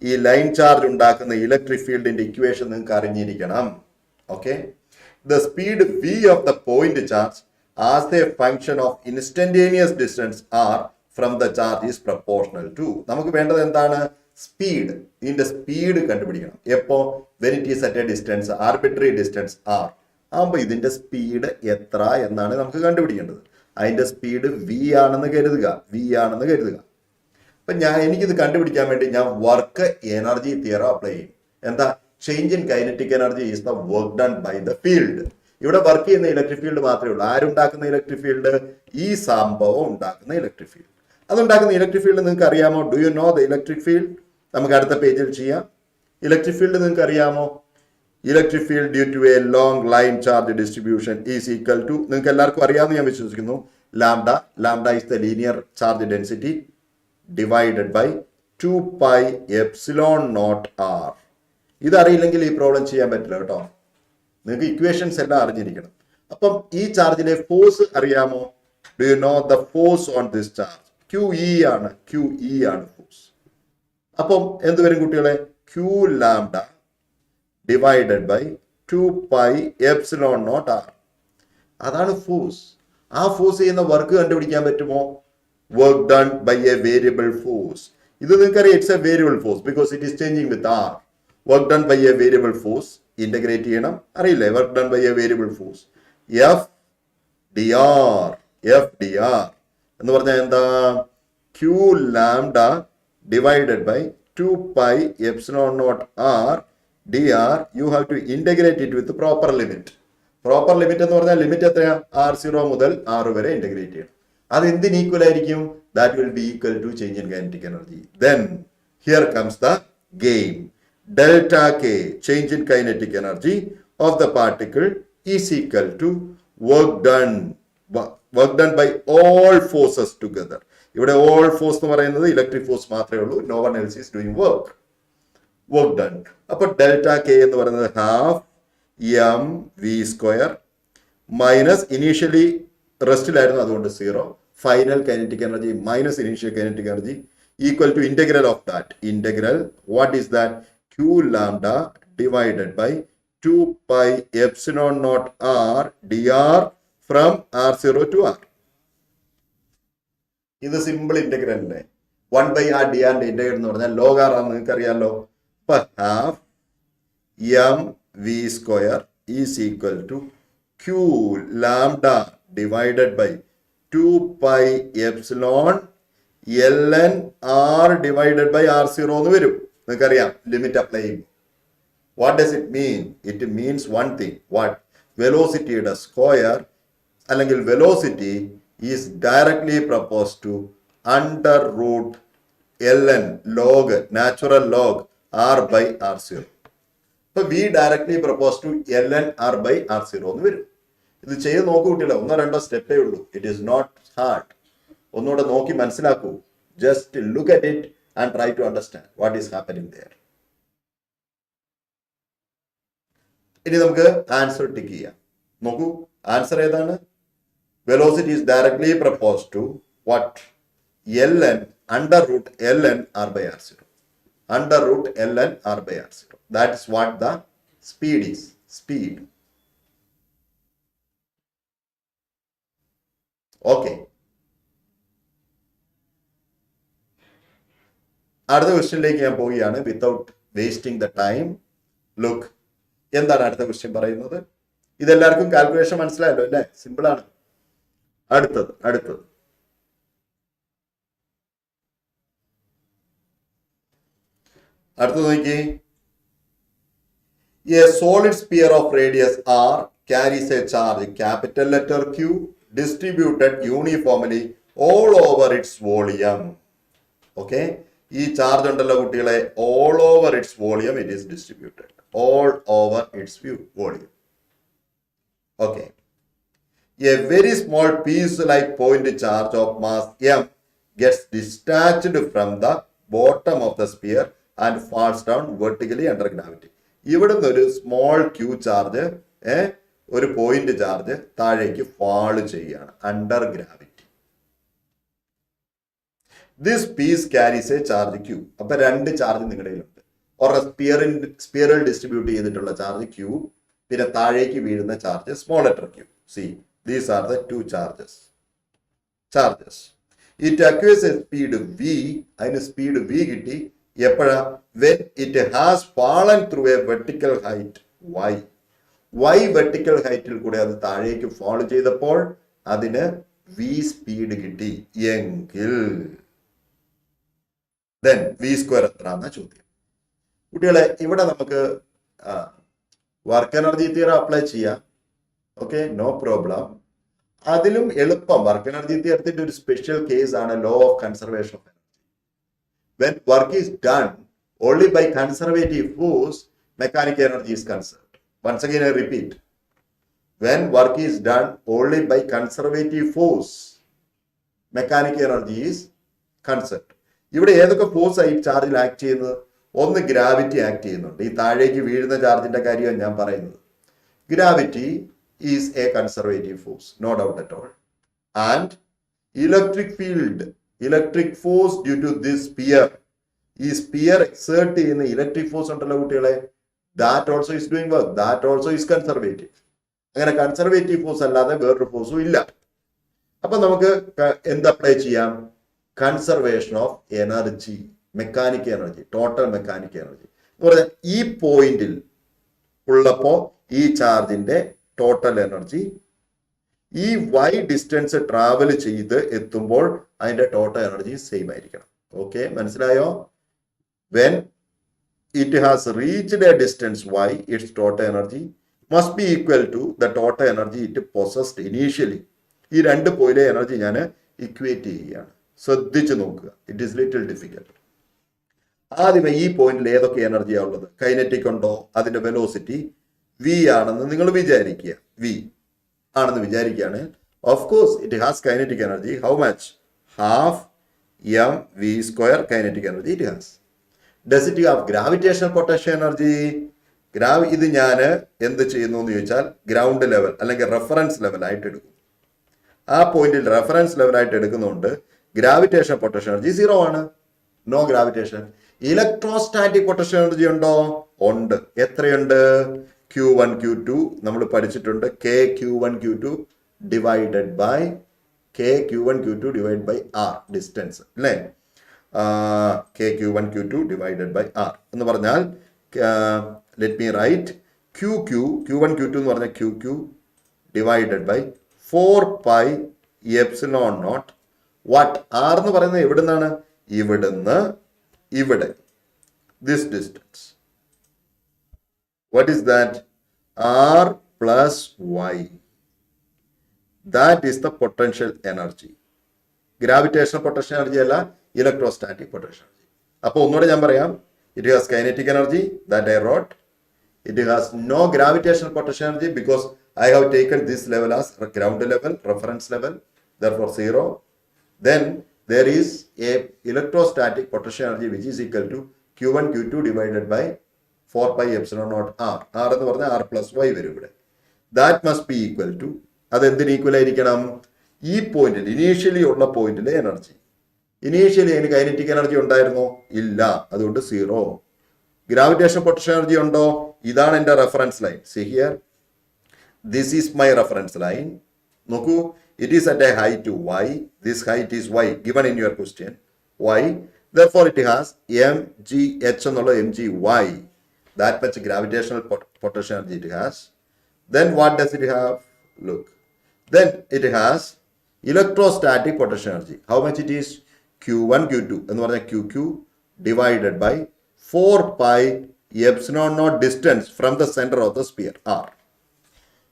ഈ line charge ഉണ്ടാക്കുന്ന electric ഫീൽഡിന്റെ equation നിങ്ങൾക്ക് അറിഞ്ഞിരിക്കണം. Okay, the speed v of the point charge as a function of instantaneous distance r from the charge is proportional to. നമുക്ക് വേണ്ടത് എന്താണ്? Speed. ഇതിന്റെ speed കണ്ടുപിടിക്കണം. എപ്പോ? when it is at a distance, arbitrary distance r ആകുമ്പോൾ ഇതിന്റെ speed എത്ര എന്നാണ് നമുക്ക് കണ്ടുപിടിക്കേണ്ടത്. അതിന്റെ സ്പീഡ് v ആണെന്ന് കരുതുക. അപ്പൊ എനിക്കിത് കണ്ടുപിടിക്കാൻ വേണ്ടി ഞാൻ വർക്ക് എനർജി തിയറം അപ്ലൈ ചെയ്യും. എന്താ? Change in kinetic energy is the work done by the field. ഇവിടെ വർക്ക് ചെയ്യുന്ന ഇലക്ട്രിക് ഫീൽഡ് മാത്രമേ ഉള്ളൂ. ആരുണ്ടാക്കുന്ന ഇലക്ട്രിക് ഫീൽഡ്? ഈ സംഭവം ഉണ്ടാക്കുന്ന ഇലക്ട്രിക് ഫീൽഡ്. അതുണ്ടാക്കുന്ന ഇലക്ട്രിക് ഫീൽഡ് നിങ്ങൾക്ക് അറിയാമോ? Do you know the electric field? നമുക്ക് അടുത്ത പേജിൽ ചെയ്യാം. ഇലക്ട്രിക് ഫീൽഡ് നിങ്ങൾക്ക് അറിയാമോ? Electric field due to a long line charge distribution is equal to, നിങ്ങൾക്ക് എല്ലാവർക്കും അറിയാമെന്ന് ഞാൻ വിശ്വസിക്കുന്നു, lambda. Lambda is the linear charge density divided by 2 pi epsilon naught r. ഇതറിയില്ലെങ്കിൽ ഈ പ്രോബ്ലം ചെയ്യാൻ പറ്റില്ല കേട്ടോ. നിങ്ങൾക്ക് ഇക്വേഷൻസ് എല്ലാം അറിഞ്ഞിരിക്കണം. അപ്പം ഈ ചാർജിലെ ഫോഴ്സ് അറിയാമോ? Do you know the force on this charge? QE ആണ് ഫോഴ്സ്. അപ്പം എന്ത് വരും കുട്ടികളെ? Q lambda divided by 2 pi epsilon naught r. അതാണ് ഫോഴ്സ്. ആ ഫോഴ്സ് ചെയ്യുന്ന വർക്ക് കണ്ടുപിടിക്കാൻ പറ്റുമോ? Work done by a variable force. ഇത് നിങ്ങൾക്കറിയാം, it's a variable force because it is changing with r. Work done by a variable force integrate ചെയ്യണം. അറിയില്ലേ? Work done by a variable force F D R എന്ന് പറഞ്ഞാൽ എന്താ? Q lambda divided by 2 pi epsilon naught r dr. You have to integrate it with proper limit. Proper limit എന്ന് പറഞ്ഞാൽ limit എത്രയാ? r0 മുതൽ r വരെ integrate ചെയ്യണം. അത് എന്തിന് ഈക്വൽ ആയിരിക്കും? That will be equal to change in kinetic energy. Then here comes the game. Delta K, change in kinetic energy of the particle, is equal to work done by all forces together. ഇവിടെ all force എന്ന് പറയുന്നത് electric force മാത്രമേ ഉള്ളൂ. No one else is doing work done. അപ്പോൾ delta K എന്ന് പറയുന്നത് half mv² minus initially റെസ്റ്റിലായിരുന്നു, അതുകൊണ്ട് 0. Final kinetic energy minus initial kinetic energy equal to integral of that. Integral what is that? Q lambda divided by 2 pi epsilon naught r dr from r0 to r. ഇത് simple integral അല്ലേ? 1 by r dr ന്റെ integral എന്ന് പറഞ്ഞാൽ log r ആണെന്ന് നിങ്ങൾക്ക് അറിയാലോ. അപ്പൊ half mv² is equal to Q lambda divided by 2 pi epsilon ln r divided by r0 എന്ന് വരും. നിങ്ങൾക്കറിയാം ലിമിറ്റ് അപ്ലൈ ചെയ്യും. What does it mean? It means one thing. What? വെലോസിറ്റിയുടെ സ്ക്വയർ അല്ലെങ്കിൽ velocity is directly propose to under root ln log natural log r by r0. ഇപ്പൊ V directly propose to ln r by r0 എന്ന് വരും. ഇത് ചെയ്ത് നോക്കൂ കുട്ടികളെ, 1-2 സ്റ്റെപ്പേ ഉള്ളൂ. It is not hard. ഒന്നുകൂടെ നോക്കി മനസ്സിലാക്കൂ. Just look at it and try to understand what is happening there. ഇനി നമുക്ക് ആൻസർ ടിക്ക് ചെയ്യാം. നോക്കൂ, ആൻസർ ഏതാണ്? Velocity is directly proposed to what? ln under root ln r by r0. Under root ln r by r0. That is what the speed is. Speed. Okay. അടുത്ത ക്വസ്റ്റ്യനിലേക്ക് ഞാൻ പോവുകയാണ് without wasting the time. Look, എന്താണ് അടുത്ത question പറയുന്നത്? ഇതെല്ലാവർക്കും calculation മനസ്സിലായല്ലോ അല്ലേ? സിമ്പിൾ ആണ്. അടുത്തത് അടുത്ത നോക്കി. A solid sphere of radius r carries a charge capital letter Q distributed uniformly all over its volume. Okay, ഈ ചാർജ് ഉണ്ടല്ലോ കുട്ടികളെ, all over its volume it is distributed, all over its volume. Okay, a very small piece like point charge of mass m gets discharged from the bottom of the sphere and falls down vertically under gravity. ഇവിടുന്ന് ഒരു small Q charge, ഒരു point charge താഴേക്ക് fall ചെയ്യാണ് under gravity. This piece carries a charge Q. അപ്പൊ രണ്ട് charge നിങ്ങളുടെ കയ്യിലുണ്ട്. സ്പിയറിൽ ഡിസ്ട്രിബ്യൂട്ട് ചെയ്തിട്ടുള്ള ചാർജ് ക്യൂ, പിന്നെ താഴേക്ക് വീഴുന്ന charge small letter Q. See, these are the two charges. It acquires a speed V. അതിന് സ്പീഡ് വി കിട്ടി എപ്പോഴാ? when it has fallen through a vertical height y. y vertical ഹൈറ്റിൽ കൂടെ അത് താഴേക്ക് ഫാൾ ചെയ്തപ്പോൾ അതിന് v സ്പീഡ് കിട്ടി എങ്കിൽ then v സ്ക്വയർ എത്രയാണെന്ന ചോദ്യം. കുട്ടികളെ, ഇവിടെ നമുക്ക് വർക്ക് എനർജി തിയറം അപ്ലൈ ചെയ്യാം. Okay, no problem. അതിലും എളുപ്പം വർക്ക് എനർജി തിയറത്തിന്റെ ഒരു സ്പെഷ്യൽ കേസ് ആണ് law of conservation of energy. When work is done only by conservative force, mechanical energy is conserved. Once again I repeat, when work is done only by conservative force, mechanical energy is conserved. ഇവിടെ ഏതൊക്കെ force ആയി ചാർജിൽ act ചെയ്യുന്നത്? ഒന്ന്, gravity act ചെയ്യുന്നുണ്ട്. ഈ താഴേക്ക് വീഴുന്ന ചാർജിന്റെ കാര്യമാണ് ഞാൻ പറയുന്നത്. Gravity is a conservative force, no doubt at all. And electric field, electric force due to this sphere, ഈ സ്പിയർ എക്സേർട്ട് ചെയ്യുന്ന ഇലക്ട്രിക് ഫോഴ്സ് ഉണ്ടല്ലോ കുട്ടികളെ, that also is doing work, that also is conservative. അങ്ങനെ conservative force അല്ലാതെ വേറൊരു ഫോഴ്സും ഇല്ല. അപ്പൊ നമുക്ക് എന്ത് അപ്ലൈ ചെയ്യാം? Conservation of energy, mechanical energy, total mechanical energy എന്ന് പറഞ്ഞാൽ ഈ പോയിന്റിൽ ഉള്ളപ്പോ ഈ ചാർജിന്റെ ടോട്ടൽ എനർജി ഈ y ഡിസ്റ്റൻസ് ട്രാവൽ ചെയ്ത് എത്തുമ്പോൾ അതിന്റെ ടോട്ടൽ എനർജി സെയിം ആയിരിക്കണം. ഓക്കെ, മനസ്സിലായോ? when it has reached a distance y, its total energy must be equal to the total energy it possessed initially. ഈ രണ്ട് പോയിലെ എനർജി ഞാൻ ഇക്വേറ്റ് ചെയ്യുകയാണ്. ശ്രദ്ധിച്ചു നോക്കുക, ഇറ്റ് ഈസ് ലിറ്റിൽ ഡിഫിക്കൽട്ട്. ആദ്യമേ ഈ പോയിന്റിൽ ഏതൊക്കെ എനർജിയാണ് ഉള്ളത്? കൈനറ്റിക് ഉണ്ടോ? അതിന്റെ വെലോസിറ്റി v ആണെന്ന് നിങ്ങൾ വിചാരിക്കുക. v ആണെന്ന് വിചാരിക്കുകയാണ്. Of course it has kinetic energy. How much? Half M V square kinetic energy it has. Does it have gravitational potential energy? ഇത് ഞാൻ എന്ത് ചെയ്യുന്നു എന്ന് ചോദിച്ചാൽ ഗ്രൗണ്ട് ലെവൽ അല്ലെങ്കിൽ റെഫറൻസ് ലെവൽ ആയിട്ട് എടുക്കും. ആ പോയിന്റിൽ റെഫറൻസ് ലെവൽ ആയിട്ട് എടുക്കുന്നതുകൊണ്ട് ഗ്രാവിറ്റേഷൻ പൊട്ടൻഷ്യൽ എനർജി 0 ആണ്. No gravitation. Electrostatic potential energy ഉണ്ടോ? ഉണ്ട്. എത്രയുണ്ട്? Q1 Q2 നമ്മൾ പഠിച്ചിട്ടുണ്ട്. K Q1 Q2 divided by K Q1 Q2 divide by R distance അല്ലേ? K Q1 Q2 divided by R എന്ന് പറഞ്ഞാൽ let me right Q1 Q2 എന്ന് പറഞ്ഞാൽ QQ divided by 4 pi epsilon naught what. R എന്ന് പറയുന്നത് എവിടുന്നാണ്? ഇവിടുന്ന് ഇവിടെ, this distance. What is that? R plus Y. That is the potential energy. Gravitational potential energy അല്ല, electrostatic potential energy. അപ്പോൾ ഒന്നുകൂടെ ഞാൻ പറയാം. It has kinetic energy that I wrote. It has no gravitational potential energy because I have taken this level as ground level, reference level, therefore 0. Then there is a electrostatic potential energy which is equal to Q1 Q2 divided by 4 pi epsilon naught R. R എന്ന് പറഞ്ഞാൽ R plus Y വരും ഇവിടെ. That must be equal to, അതെന്തിന് equal ആയിരിക്കണം? ഈ പോയിന്റിൽ initially ഉള്ള പോയിന്റിലെ എനർജി. ഇനീഷ്യലി അതിന് കൈനറ്റിക് എനർജി ഉണ്ടായിരുന്നോ? ഇല്ല, അതുകൊണ്ട് 0. ഗ്രാവിറ്റേഷൻ പൊട്ടൻഷ്യൽ എനർജി ഉണ്ടോ? ഇതാണ് എൻ്റെ reference line. See here, this is my reference line. നോക്കൂ, it is at a height y. This height is y given in your question, y. Therefore it has mgh എന്നുള്ള mgy. That much gravitational potential energy it has. Then what does it have? Look. Then it has electrostatic potential energy. How much it is? Q1 Q2 എന്ന് പറഞ്ഞാൽ QQ divided by 4 pi epsilon naught distance from the center of the sphere r.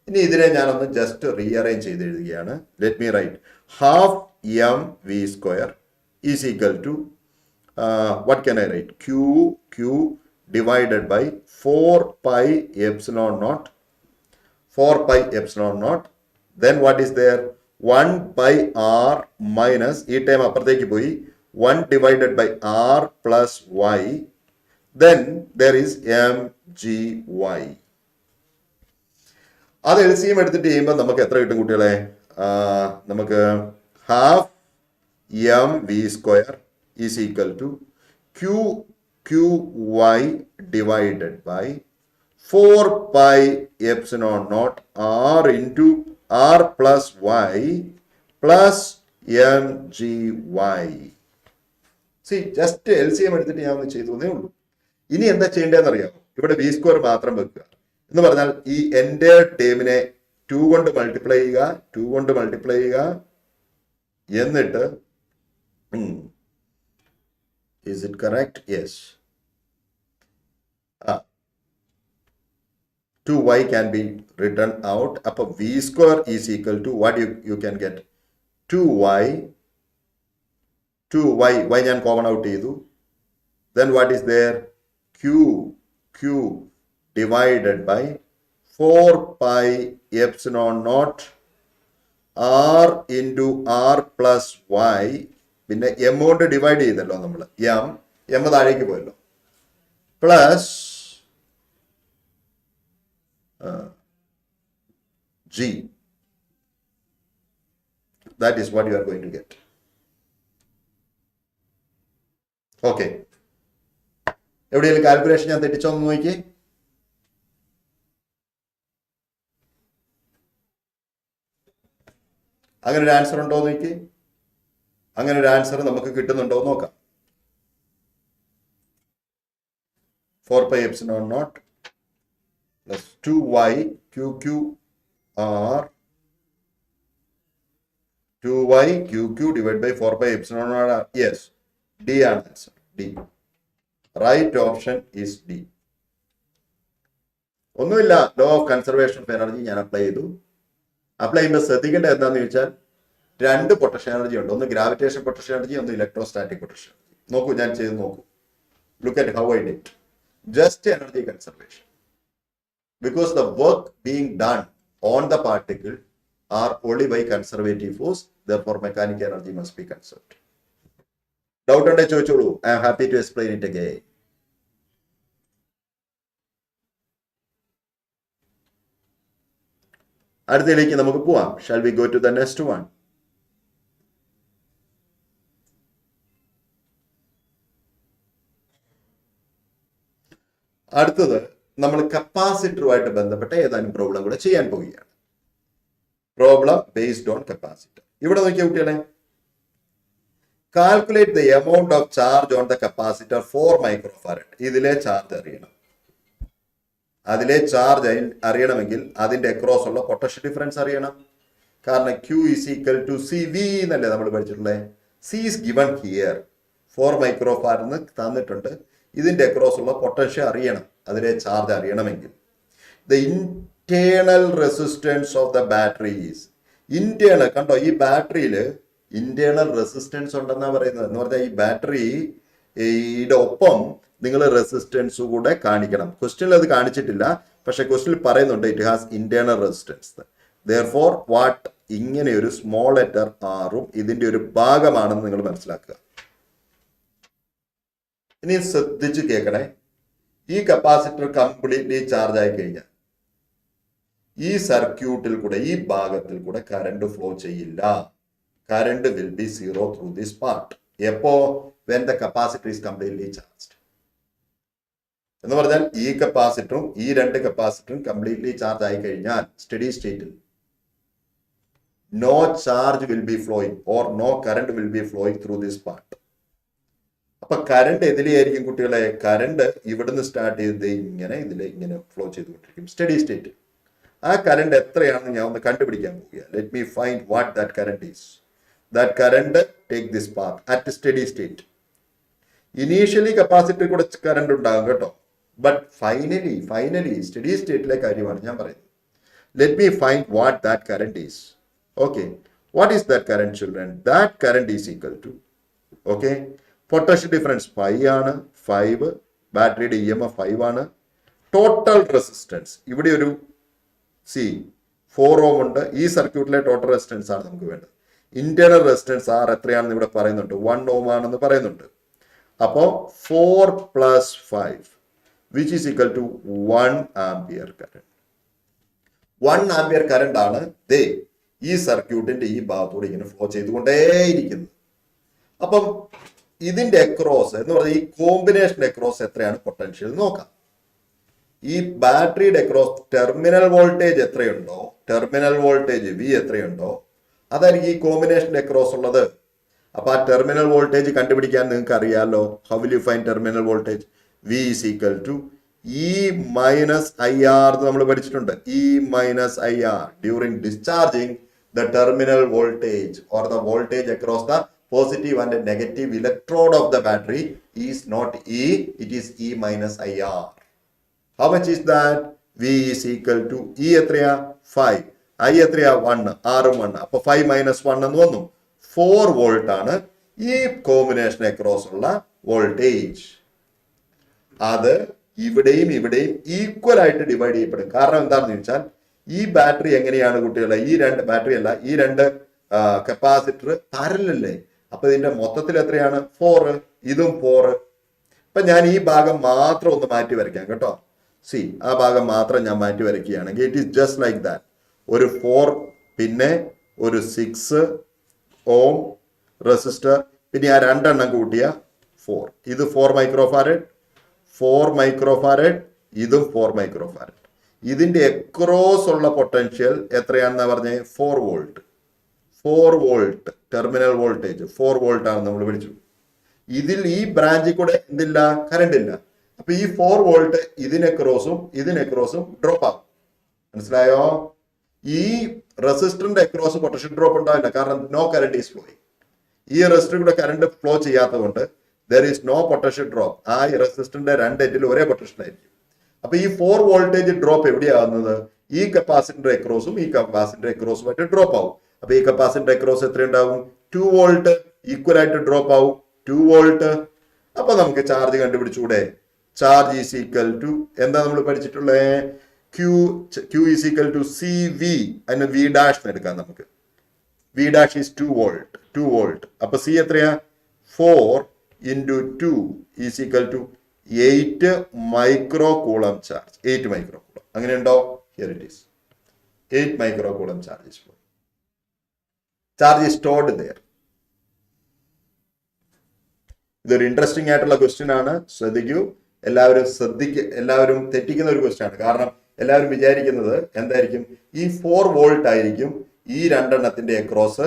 ഇനി ഇതിനെ ഞാനൊന്ന് just rearrange ചെയ്ത് എഴുതുകയാണ്. Let me write half M V square is equal to what can I write? Q divided by 4 pi epsilon naught. 4 pi epsilon naught. Then what is there? 1 by r minus, ഈ time അപ്പുറത്തേക്ക് പോയി, 1 divided by r plus y. Then there is mgy. അത് LCM എടുത്തിട്ട് ചെയ്യുമ്പോൾ നമുക്ക് എത്ര കിട്ടും കുട്ടികളെ? നമുക്ക് half M V square is equal to QY divided by 4 pi epsilon naught R into R plus Y plus mgy. See, just LCM എടുത്തിട്ട് ഞാൻ ഒന്ന് ചെയ്തേ ഉള്ളൂ. ഇനി എന്താ ചെയ്യേണ്ടതെന്ന് അറിയാമോ? ഇവിടെ വി സ്ക്വയർ മാത്രം വെക്കുക എന്ന് പറഞ്ഞാൽ ഈ എൻ്റെ ടേമിനെ 2 കൊണ്ട് മൾട്ടിപ്ലൈ ചെയ്യുക, എന്നിട്ട് is it correct? Yes. 2y can be written out. Up v square is equal to what you can get? 2y y ഞാൻ common out ചെയ്തു. Then what is there? Q divided by 4 pi epsilon naught r into r plus y. പിന്നെ M കൊണ്ട് divide ചെയ്തല്ലോ നമ്മൾ, M താഴേക്ക് പോയല്ലോ, plus G. That is what you are going to get. Okay, എവിടെയെങ്കിലും calculation ഞാൻ തെറ്റിച്ചോന്ന് നോക്കി. അങ്ങനെ ഒരു ആൻസർ ഉണ്ടോ എന്ന് നോക്കി. അങ്ങനെ ഒരു ആൻസർ നമുക്ക് കിട്ടുന്നുണ്ടോ എന്ന് നോക്കാം. 4 pi epsilon naught plus 2y QQR 2y QQ divided by 4 pi epsilon naught R. Yes, D ആണ് answer. D. Right option is D. ഒന്നുമില്ല, law of conservation of energy ഞാൻ അപ്ലൈ ചെയ്തു. അപ്ലൈ ചെയ്യുമ്പോൾ ശ്രദ്ധിക്കേണ്ടത് എന്താണെന്ന് ചോദിച്ചാൽ, 2 പൊട്ടൻഷ്യൽ എനർജി ഉണ്ട്. ഒന്ന് ഗ്രാവിറ്റേഷൻ പൊട്ടൻഷ്യൽ എനർജി, ഒന്ന് ഇലക്ട്രോസ്റ്റാറ്റിക് പൊട്ടൻഷ്യൽ എനർജി. നോക്കൂ, ഞാൻ ചെയ്ത് നോക്കൂ. Look at how I did. Just energy conservation. Because the work being done on the particle are only by conservative force, therefore mechanical energy must be conserved. Doubt unde choicholu. I am happy to explain it again. അടുത്തതിലേക്ക് നമുക്ക് പോവാം. Shall we go to the next one? അടുത്തത് നമ്മൾ കപ്പാസിറ്ററുമായിട്ട് ബന്ധപ്പെട്ട ഏതാനും problem കൂടെ ചെയ്യാൻ പോവുകയാണ്. Problem based on capacitor. ഇവിടെ നോക്കിയ കുട്ടികളെ, calculate the amount of charge on the capacitor 4 microfarad. ഇതിലെ ചാർജ് അറിയണം. അതിലെ ചാർജ് അറിയണമെങ്കിൽ അതിന്റെ അക്രോസ് ഉള്ള പൊട്ടൻഷ്യൽ ഡിഫറൻസ് അറിയണം. കാരണം Q is equal to CV എന്നല്ലേ നമ്മൾ പഠിച്ചിട്ടുള്ളത്. C is given here. 4 microfarad എന്ന് തന്നിട്ടുണ്ട്. ഇതിന്റെ അക്രോസ് ഉള്ള പൊട്ടൻഷ്യൽ അറിയണം, അതിലെ ചാർജ് അറിയണമെങ്കിൽ. The internal resistance of the battery is internal. കണ്ടോ, ഈ ബാറ്ററിയിൽ ഇന്റേണൽ റെസിസ്റ്റൻസ് ഉണ്ടെന്നാണ് പറയുന്നത്. എന്ന് പറഞ്ഞാൽ ഈ ബാറ്ററിയുടെ ഒപ്പം നിങ്ങൾ റെസിസ്റ്റൻസ് കൂടെ കാണിക്കണം. ക്വസ്റ്റ്യനിൽ അത് കാണിച്ചിട്ടില്ല, പക്ഷെ ക്വസ്റ്റ്യനിൽ പറയുന്നുണ്ട് it has internal resistance. Therefore what, ഇങ്ങനെ ഒരു സ്മോൾ ലെറ്റർ ആറും ഇതിന്റെ ഒരു ഭാഗമാണെന്ന് നിങ്ങൾ മനസ്സിലാക്കുക. ഇനി ശ്രദ്ധിച്ച് കേൾക്കണേ. ഈ കപ്പാസിറ്റർ കംപ്ലീറ്റ്ലി ചാർജ് ആയി കഴിഞ്ഞാൽ ഈ സർക്യൂട്ടിൽ കൂടെ, ഈ ഭാഗത്തിൽ കൂടെ കറണ്ട് ഫ്ലോ ചെയ്യില്ല. Current will be zero through this part. എപ്പോ? When the capacitor is completely charged. എന്ന് പറഞ്ഞാൽ ഈ കപ്പാസിറ്ററും ഈ 2 കപ്പാസിറ്ററും കംപ്ലീറ്റ്ലി ചാർജ് ആയി കഴിഞ്ഞാൽ സ്റ്റഡി സ്റ്റേറ്റിൽ no charge will be flowing or no current will be flowing through this part. അപ്പൊ കറണ്ട് എതിലെയായിരിക്കും കുട്ടികളെ? കറണ്ട് ഇവിടുന്ന് സ്റ്റാർട്ട് ചെയ്ത് ഇങ്ങനെ ഫ്ലോ ചെയ്തുകൊണ്ടിരിക്കും സ്റ്റഡി സ്റ്റേറ്റ്. ആ കറണ്ട് എത്രയാണെന്ന് ഞാൻ ഒന്ന് കണ്ടുപിടിക്കാൻ പോവുക. Let me find what that current is. That current take this path at steady state. Initially capacitor കൂടെ കറണ്ട് ഉണ്ടാകും കേട്ടോ. ബട്ട് ഫൈനലി സ്റ്റഡി സ്റ്റേറ്റിലെ കാര്യമാണ് ഞാൻ പറയുന്നത്. Let me find what that current is. Okay, what is that current children? That current is equal to, okay, potential difference 5 ആണ്, 5, ബാറ്ററിയുടെ EMF 5 ആണ്. ടോട്ടൽ റെസിസ്റ്റൻസ് ഇവിടെ ഒരു 4 ohm ഉണ്ട്. ഈ സർക്യൂട്ടിലെ ടോട്ടൽ റെസിസ്റ്റൻസ് ആണ് നമുക്ക് വേണ്ടത്. ഇന്റേണൽ റെസിസ്റ്റൻസ് R എത്രയാണെന്ന് ഇവിടെ പറയുന്നുണ്ട്, 1 ohm ആണെന്ന് പറയുന്നുണ്ട്. അപ്പോൾ 4 + 5 which is equal to 1 ampere current. 1 ampere current ആണ് ദേ ഈ സർക്യൂട്ടിന്റെ ഈ ഭാഗത്തൂടെ ഇങ്ങനെ ഫ്ലോ ചെയ്തുകൊണ്ടേയിരിക്കുന്നത്. അപ്പം ഇതിന്റെ അക്രോസ് എന്ന് പറഞ്ഞാൽ ഈ കോമ്പിനേഷൻ അക്രോസ് എത്രയാണ് പൊട്ടൻഷ്യൽ നോക്കാം. ഈ ബാറ്ററിയുടെ അക്രോസ് ടെർമിനൽ വോൾട്ടേജ് എത്രയുണ്ടോ, ടെർമിനൽ വോൾട്ടേജ് V എത്രയുണ്ടോ, അതായിരിക്കും ഈ കോമ്പിനേഷന്റെ അക്രോസ് ഉള്ളത്. അപ്പൊ ആ ടെർമിനൽ വോൾട്ടേജ് കണ്ടുപിടിക്കാൻ നിങ്ങൾക്ക് അറിയാലോ. How will you find terminal voltage? V is equal to E minus IR നമ്മൾ പഠിച്ചിട്ടുണ്ട്. E minus IR during discharging the terminal voltage or the voltage across the positive and negative electrode of the battery is not E, it is E minus IR. How much is that? V is equal to E എത്രയാ 5, I എത്രയാ 1, R 1, അപ്പൊ 5 minus 1 എന്ന് വന്നു. 4 volt ആണ് ഈ combination across ഉള്ള voltage. അത് ഇവിടെയും ഈക്വൽ ആയിട്ട് ഡിവൈഡ് ചെയ്യപ്പെടും. കാരണം എന്താണെന്ന് ചോദിച്ചാൽ ഈ ബാറ്ററി എങ്ങനെയാണ് കുട്ടികളെ, ഈ രണ്ട് ബാറ്ററി അല്ല, ഈ രണ്ട് കപ്പാസിറ്റർ പാരലല്ലേ. അപ്പൊ ഇതിന്റെ മൊത്തത്തിൽ എത്രയാണ് 4, ഇതും 4. ഇപ്പൊ ഞാൻ ഈ ഭാഗം മാത്രം ഒന്ന് മാറ്റി വരയ്ക്കാം കേട്ടോ. ആ ഭാഗം മാത്രം ഞാൻ മാറ്റി വരയ്ക്കുകയാണെങ്കിൽ it is just like that. ഒരു 4, പിന്നെ ഒരു 6 ohm റെസിസ്റ്റർ, പിന്നെ ആ രണ്ടെണ്ണം കൂട്ടിയ 4. ഇത് 4 മൈക്രോഫാരഡ്, 4 മൈക്രോഫാരഡ്, ഇതും 4 മൈക്രോഫാരഡ്. ഇതിന്റെ എക്രോസ് ഉള്ള പൊട്ടൻഷ്യൽ എത്രയാണെന്ന് പറഞ്ഞേ 4 volt. 4 volt terminal voltage 4 volt ആണെന്ന് നമ്മൾ വിളിച്ചു. ഇതിൽ ഈ ബ്രാഞ്ചിൽ കൂടെ എന്തില്ല, കറണ്ട് ഇല്ല. അപ്പൊ ഈ 4 വോൾട്ട് ഇതിനെക്രോസും ഡ്രോപ്പ് ആകും. മനസ്സിലായോ? ഈ റെസിസ്റ്ററിന്റെ അക്രോസ് പൊട്ടൻഷ്യൽ ഡ്രോപ്പ് ഉണ്ടാവില്ല, കാരണം നോ കറണ്ട് ഈസ് ഫ്ലോയിങ്. ഈ റെസിസ്റ്ററിലൂടെ കറണ്ട് ഫ്ലോ ചെയ്യാത്തതുകൊണ്ട് there is no potential drop. ആ റെസിസ്റ്ററിന്റെ രണ്ട് എൻഡിൽ ഒരേ പൊട്ടൻഷ്യൽ ആയിരിക്കും. അപ്പൊ ഈ 4 വോൾട്ടേജ് ഡ്രോപ്പ് എവിടെയാകുന്നത്? ഈ കപ്പാസിറ്റർ അക്രോസും ഈ കപ്പാസിറ്റർ അക്രോസുമായിട്ട് ഡ്രോപ്പ് ആവും. അപ്പൊ ഈ കപ്പാസിറ്റർ അക്രോസ് എത്ര ഉണ്ടാവും? 2 വോൾട്ട് ഈക്വൽ ആയിട്ട് ഡ്രോപ്പ് ആവും, 2 വോൾട്ട്. അപ്പൊ നമുക്ക് ചാർജ് കണ്ടുപിടിച്ചൂടെ? ചാർജ് ഈസ് ഈക്വൽ ടു എന്താ നമ്മൾ പഠിച്ചിട്ടുള്ളത്? Q is equal to CV. അതിന് V ഡാഷ് എടുക്കാം നമുക്ക്. V dash is 2 volt. അപ്പൊ C എത്രയാ? 4 into 2 is equal to 8 micro coulomb charge. 8 micro coulomb. അങ്ങനെയുണ്ടോ? Here it is. 8 micro coulomb charge is flowing. Charge is stored there. ഇതൊരു interesting ആയിട്ടുള്ള question ആണ്. ശ്രദ്ധിക്കൂ, എല്ലാവരും തെറ്റിക്കുന്ന ഒരു ക്വസ്റ്റ്യൻ ആണ്. കാരണം എല്ലാവരും വിചാരിക്കുന്നത് എന്തായിരിക്കും? ഈ 4 വോൾട്ട് ആയിരിക്കും ഈ രണ്ടെണ്ണത്തിന്റെ അക്രോസ്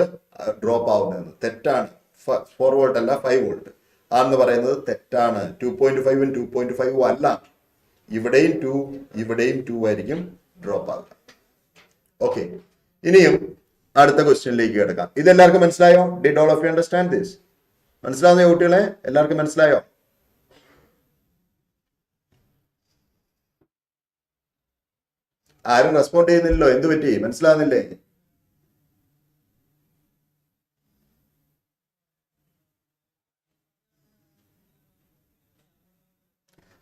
ഡ്രോപ്പ് ആവുന്നതെന്ന്. തെറ്റാണ്. 4 വോൾട്ട് അല്ല, 5 വോൾട്ട് ആണെന്ന് പറയുന്നത് തെറ്റാണ്. 2.5 2.5 അല്ല. ഇവിടെയും 2 ആയിരിക്കും ഡ്രോപ്പ് ആവുക. ഓക്കെ, ഇനിയും അടുത്ത ക്വസ്റ്റ്യനിലേക്ക് കിടക്കാം. ഇതെല്ലാവർക്കും മനസ്സിലായോ? Did all of you understand this? മനസ്സിലാവുന്ന കുട്ടികളെ എല്ലാവർക്കും മനസ്സിലായോ? ആരും റെസ്പോണ്ട് ചെയ്യുന്നില്ലല്ലോ, എന്ത് പറ്റി? മനസ്സിലാവുന്നില്ലേ?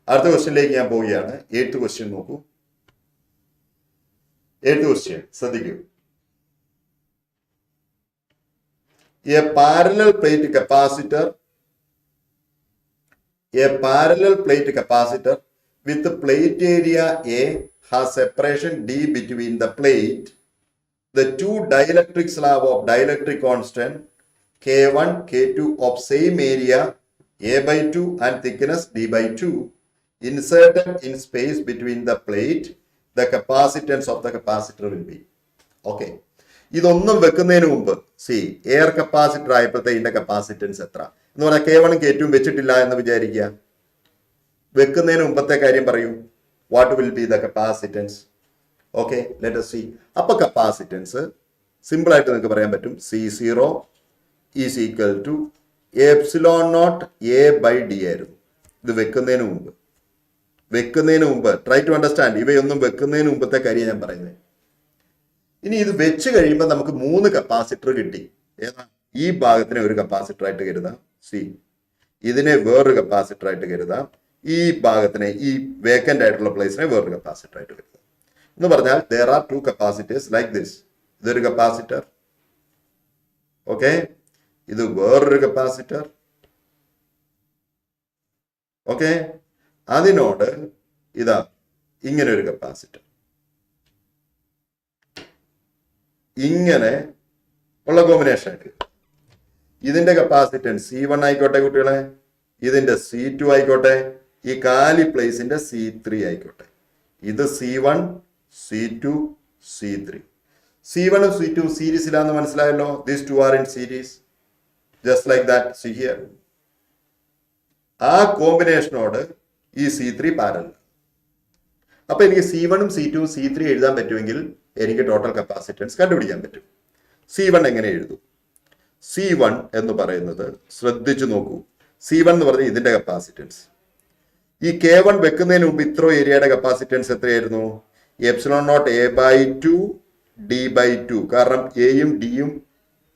അടുത്ത ക്വസ്റ്റ്യനിലേക്ക് ഞാൻ പോവുകയാണ്. 8th ക്വസ്റ്റ്യൻ നോക്കൂ. 8th ക്വസ്റ്റ്യൻ ശ്രദ്ധിക്കൂ. A parallel plate capacitor with plate area A has separation D between the plate. The two dielectric slab of dielectric constant K1, K2 of same area A/2 and thickness D/2 inserted in space between the plate. The capacitance of the capacitor will be. Okay. ഇതൊന്നും വെക്കുന്നതിന് മുമ്പ് air capacitor ആയപ്പോഴത്തെ ഇതിന്റെ capacitance എത്ര എന്ന് പറഞ്ഞാൽ K1 K2 വെച്ചിട്ടില്ല എന്ന് വിചാരിക്കുക. വെക്കുന്നതിന് മുമ്പത്തെ കാര്യം പറയൂ. What will be the capacitance? Okay, let us see. അപ്പൊ കപ്പാസിറ്റൻസ് സിമ്പിൾ ആയിട്ട് നിങ്ങൾക്ക് പറയാൻ പറ്റും. C0 is equal to epsilon not A by D ആയിരുന്നു. ഇത് വെക്കുന്നതിന് മുമ്പ് ട്രൈ ടു അണ്ടർസ്റ്റാൻഡ്. ഇവയൊന്നും വെക്കുന്നതിന് മുമ്പത്തെ കാര്യം ഞാൻ പറയുന്നത്. ഇനി ഇത് വെച്ച് കഴിയുമ്പോൾ നമുക്ക് 3 കപ്പാസിറ്റർ കിട്ടി. ഏതാ? ഈ ഭാഗത്തിനെ ഒരു കപ്പാസിറ്റർ ആയിട്ട് കരുതാം, സി. ഇതിനെ വേറൊരു കപ്പാസിറ്റർ ആയിട്ട് കരുതാം. ഈ ഭാഗത്തിനെ, ഈ വേക്കന്റ് ആയിട്ടുള്ള പ്ലേസിനെ വേറൊരു കപ്പാസിറ്റർ ആയിട്ട് കരുതാം. എന്ന് പറഞ്ഞാൽ there are 2 capacitors like this. ഇതൊരു കപ്പാസിറ്റർ, ഓക്കെ. ഇത് വേറൊരു കപ്പാസിറ്റർ, ഓക്കെ. അതിനോട് ഇതാ ഇങ്ങനെ ഒരു കപ്പാസിറ്റർ, ഇങ്ങനെ ഉള്ള കോമ്പിനേഷൻ ആയിട്ട്. ഇതിന്റെ കപ്പാസിറ്റൻസ് C1 ആയിക്കോട്ടെ കുട്ടികളെ, ഇതിന്റെ C2 ആയിക്കോട്ടെ, ഈ കാലി പ്ലേസിന്റെ C3 ആയിക്കോട്ടെ. ഇത് C1, C2, C3. C1 ഉം C2 സീരീസിലാന്ന് മനസ്സിലായല്ലോ. These two are in series. Just like that, see here. ആ കോമ്പിനേഷനോട് ഈ C3 പാരലൽ. അപ്പൊ എനിക്ക് C1 ഉം C2 ഉം C3 എഴുതാൻ പറ്റുമെങ്കിൽ എനിക്ക് ടോട്ടൽ കപ്പാസിറ്റൻസ് കണ്ടുപിടിക്കാൻ പറ്റും. C1 എങ്ങനെ എഴുതും? C1 എന്ന് പറയുന്നത് ശ്രദ്ധിച്ചു നോക്കൂ. C1 എന്ന് പറഞ്ഞാൽ ഇതിന്റെ കപ്പാസിറ്റൻസ്. ഈ K1 വെക്കുന്നതിന് മുമ്പ് ഇത്ര ഏരിയയുടെ കപ്പാസിറ്റൻസ് എത്രയായിരുന്നു? Epsilon not A by 2 D by 2. കാരണം എയും ഡിയും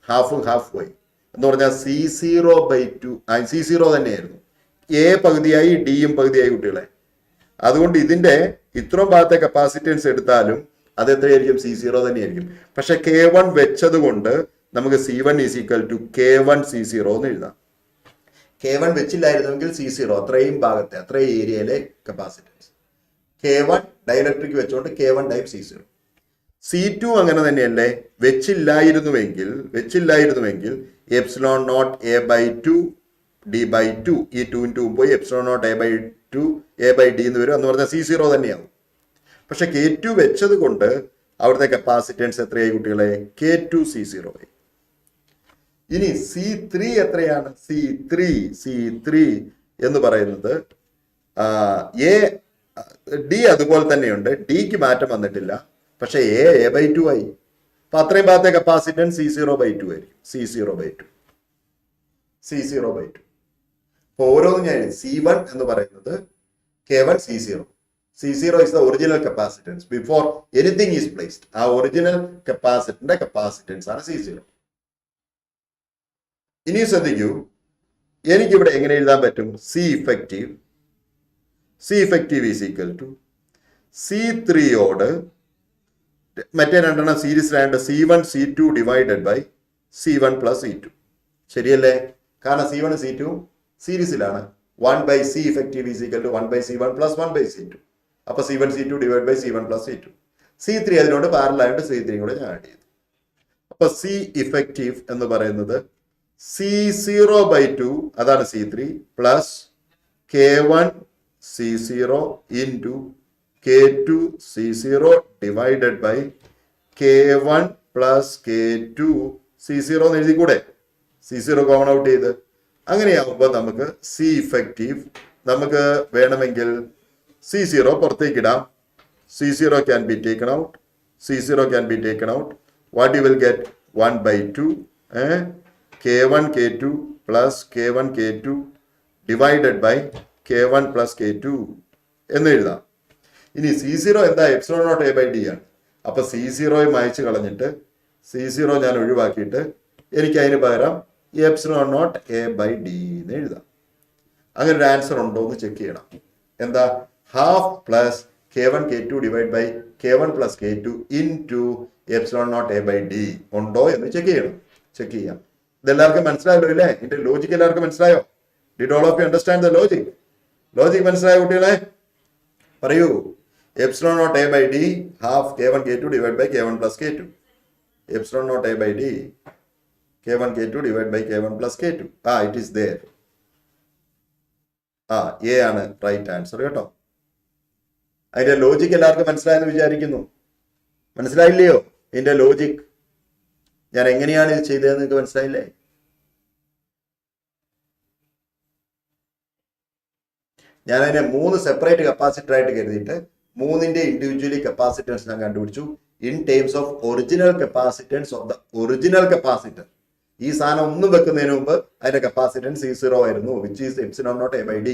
ഹാഫും ഹാഫ് പോയി എന്ന് പറഞ്ഞാൽ C0/2. C0 തന്നെയായിരുന്നു. എ പകുതിയായി, ഡിയും പകുതിയായി കുട്ടികളെ. അതുകൊണ്ട് ഇതിന്റെ ഇത്രയും ഭാഗത്തെ കപ്പാസിറ്റൻസ് എടുത്താലും അത് എത്രയായിരിക്കും? C0 തന്നെയായിരിക്കും. പക്ഷെ K1 വെച്ചത് കൊണ്ട് നമുക്ക് C1 is equal to K1 C0 എന്ന് എഴുതാം. K1 വെച്ചില്ലായിരുന്നെങ്കിൽ C0 അത്രയും ഭാഗത്തെ, അത്രയും ഏരിയയിലെ കപ്പാസിറ്റൻസ്. K1 ഡയലക്ട്രിക് വെച്ചുകൊണ്ട് K1 ടൈം C0. C2 അങ്ങനെ തന്നെയല്ലേ? വെച്ചില്ലായിരുന്നുവെങ്കിൽ epsilon not A by 2 D by 2. ഈ 2 പോയി epsilon not A by 2 A by D എന്ന് വരും. എന്ന് പറഞ്ഞാൽ C0 തന്നെയാവും. പക്ഷെ K2 വെച്ചത് കൊണ്ട് അവിടുത്തെ കപ്പാസിറ്റൻസ് എത്രയായി കുട്ടികളെ? K2 C0 ആയി. ഇനി C3 എത്രയാണ്? C3 എന്ന് പറയുന്നത് ഡി അതുപോലെ തന്നെയുണ്ട്. ഡിക്ക് മാറ്റം വന്നിട്ടില്ല. പക്ഷെ എ ബൈ 2 ആയി. അപ്പൊ അത്രയും ഭാഗത്തെ കപ്പാസിറ്റൻസ് C0/2 ആയിരിക്കും. C0/2. അപ്പൊ ഓരോന്നും ഞാൻ C1 എന്ന് പറയുന്നത് K1 C0. C0 is the original capacitance before anything is placed. ആ ഒറിജിനൽ കപ്പാസിറ്ററിന്റെ കപ്പാസിറ്റൻസ് ആണ് C0. ഇനി ശ്രദ്ധിക്കൂ, എനിക്കിവിടെ എങ്ങനെ എഴുതാൻ പറ്റും? C effective is equal to C3 യോട് മറ്റേ രണ്ടെണ്ണം സീരീസിലായിട്ട് C1 C2 divided by C1 plus C2. ശരിയല്ലേ? കാരണം C1 C2 സീരീസിലാണ്. 1/C effective is equal to 1/C1 plus 1/C2. അപ്പൊ C1 C2 divide by C1 plus C2. C3 അതിനോട് പാരലായിട്ട് C3 കൂടെ ഞാൻ ആഡ് ചെയ്തു. അപ്പൊ C effective എന്ന് പറയുന്നത് C0/2 അതാണ് C3 plus K1 C0 into K2 C0 divided by K1 plus K2 C0 എന്ന് എഴുതിക്കൂടെ? C0 കോമൺ ഔട്ട് ചെയ്ത് അങ്ങനെയാവുമ്പോൾ നമുക്ക് C effective നമുക്ക് വേണമെങ്കിൽ C0 പുറത്തേക്ക് ഇടാം. C0 can be taken out. What you will get? 1/2 K1 K2 plus K1 K2 divided by K1 plus K2 എന്ന് എഴുതാം. ഇനി C0 എന്താ? Epsilon not A by D ആണ്. അപ്പൊ C0 മായ്ച്ചു കളഞ്ഞിട്ട് C0 ഞാൻ ഒഴിവാക്കിയിട്ട് എനിക്ക് അതിന് പകരം epsilon not A by D എന്ന് എഴുതാം. അങ്ങനെ ഒരു ആൻസർ ഉണ്ടോ എന്ന് ചെക്ക് ചെയ്യണം. എന്താ? Half plus K1 K2 divide by K1 plus K2 into epsilon not A by D ഉണ്ടോ എന്ന് ചെക്ക് ചെയ്യാം. ഇതെല്ലാവർക്കും മനസ്സിലായല്ലോ ഇല്ലേ? ഇതിന്റെ ലോജിക് എല്ലാവർക്കും മനസ്സിലായോ? Did all of you understand the logic? മനസ്സിലായോ കുട്ടികളെ? പറയൂ. Epsilon not A by D half K1 K2 divide by K1 plus K2. Epsilon not A by D K1 K2 divide by K1 plus K2. It is there. A ആണ് right answer കേട്ടോ. അതിന്റെ logic എല്ലാവർക്കും മനസ്സിലായെന്ന് വിചാരിക്കുന്നു. മനസ്സിലായില്ലയോ ഇതിന്റെ logic? ഞാൻ എങ്ങനെയാണ് ഇത് ചെയ്തതെന്ന് നിങ്ങൾക്ക് മനസ്സിലായില്ലേ? ഞാൻ അതിനെ 3 സെപ്പറേറ്റ് കപ്പാസിറ്റർ ആയിട്ട് കരുതിയിട്ട് 3ന്റെ ഇൻഡിവിജ്വലി കപ്പാസിറ്റൻസ് ഞാൻ കണ്ടുപിടിച്ചു in terms of original capacitance of the original capacitor. ഈ സാധനം ഒന്നും വെക്കുന്നതിന് മുമ്പ് അതിന്റെ കപ്പാസിറ്റൻസ് C0 ആയിരുന്നു, which is epsilon naught A by D.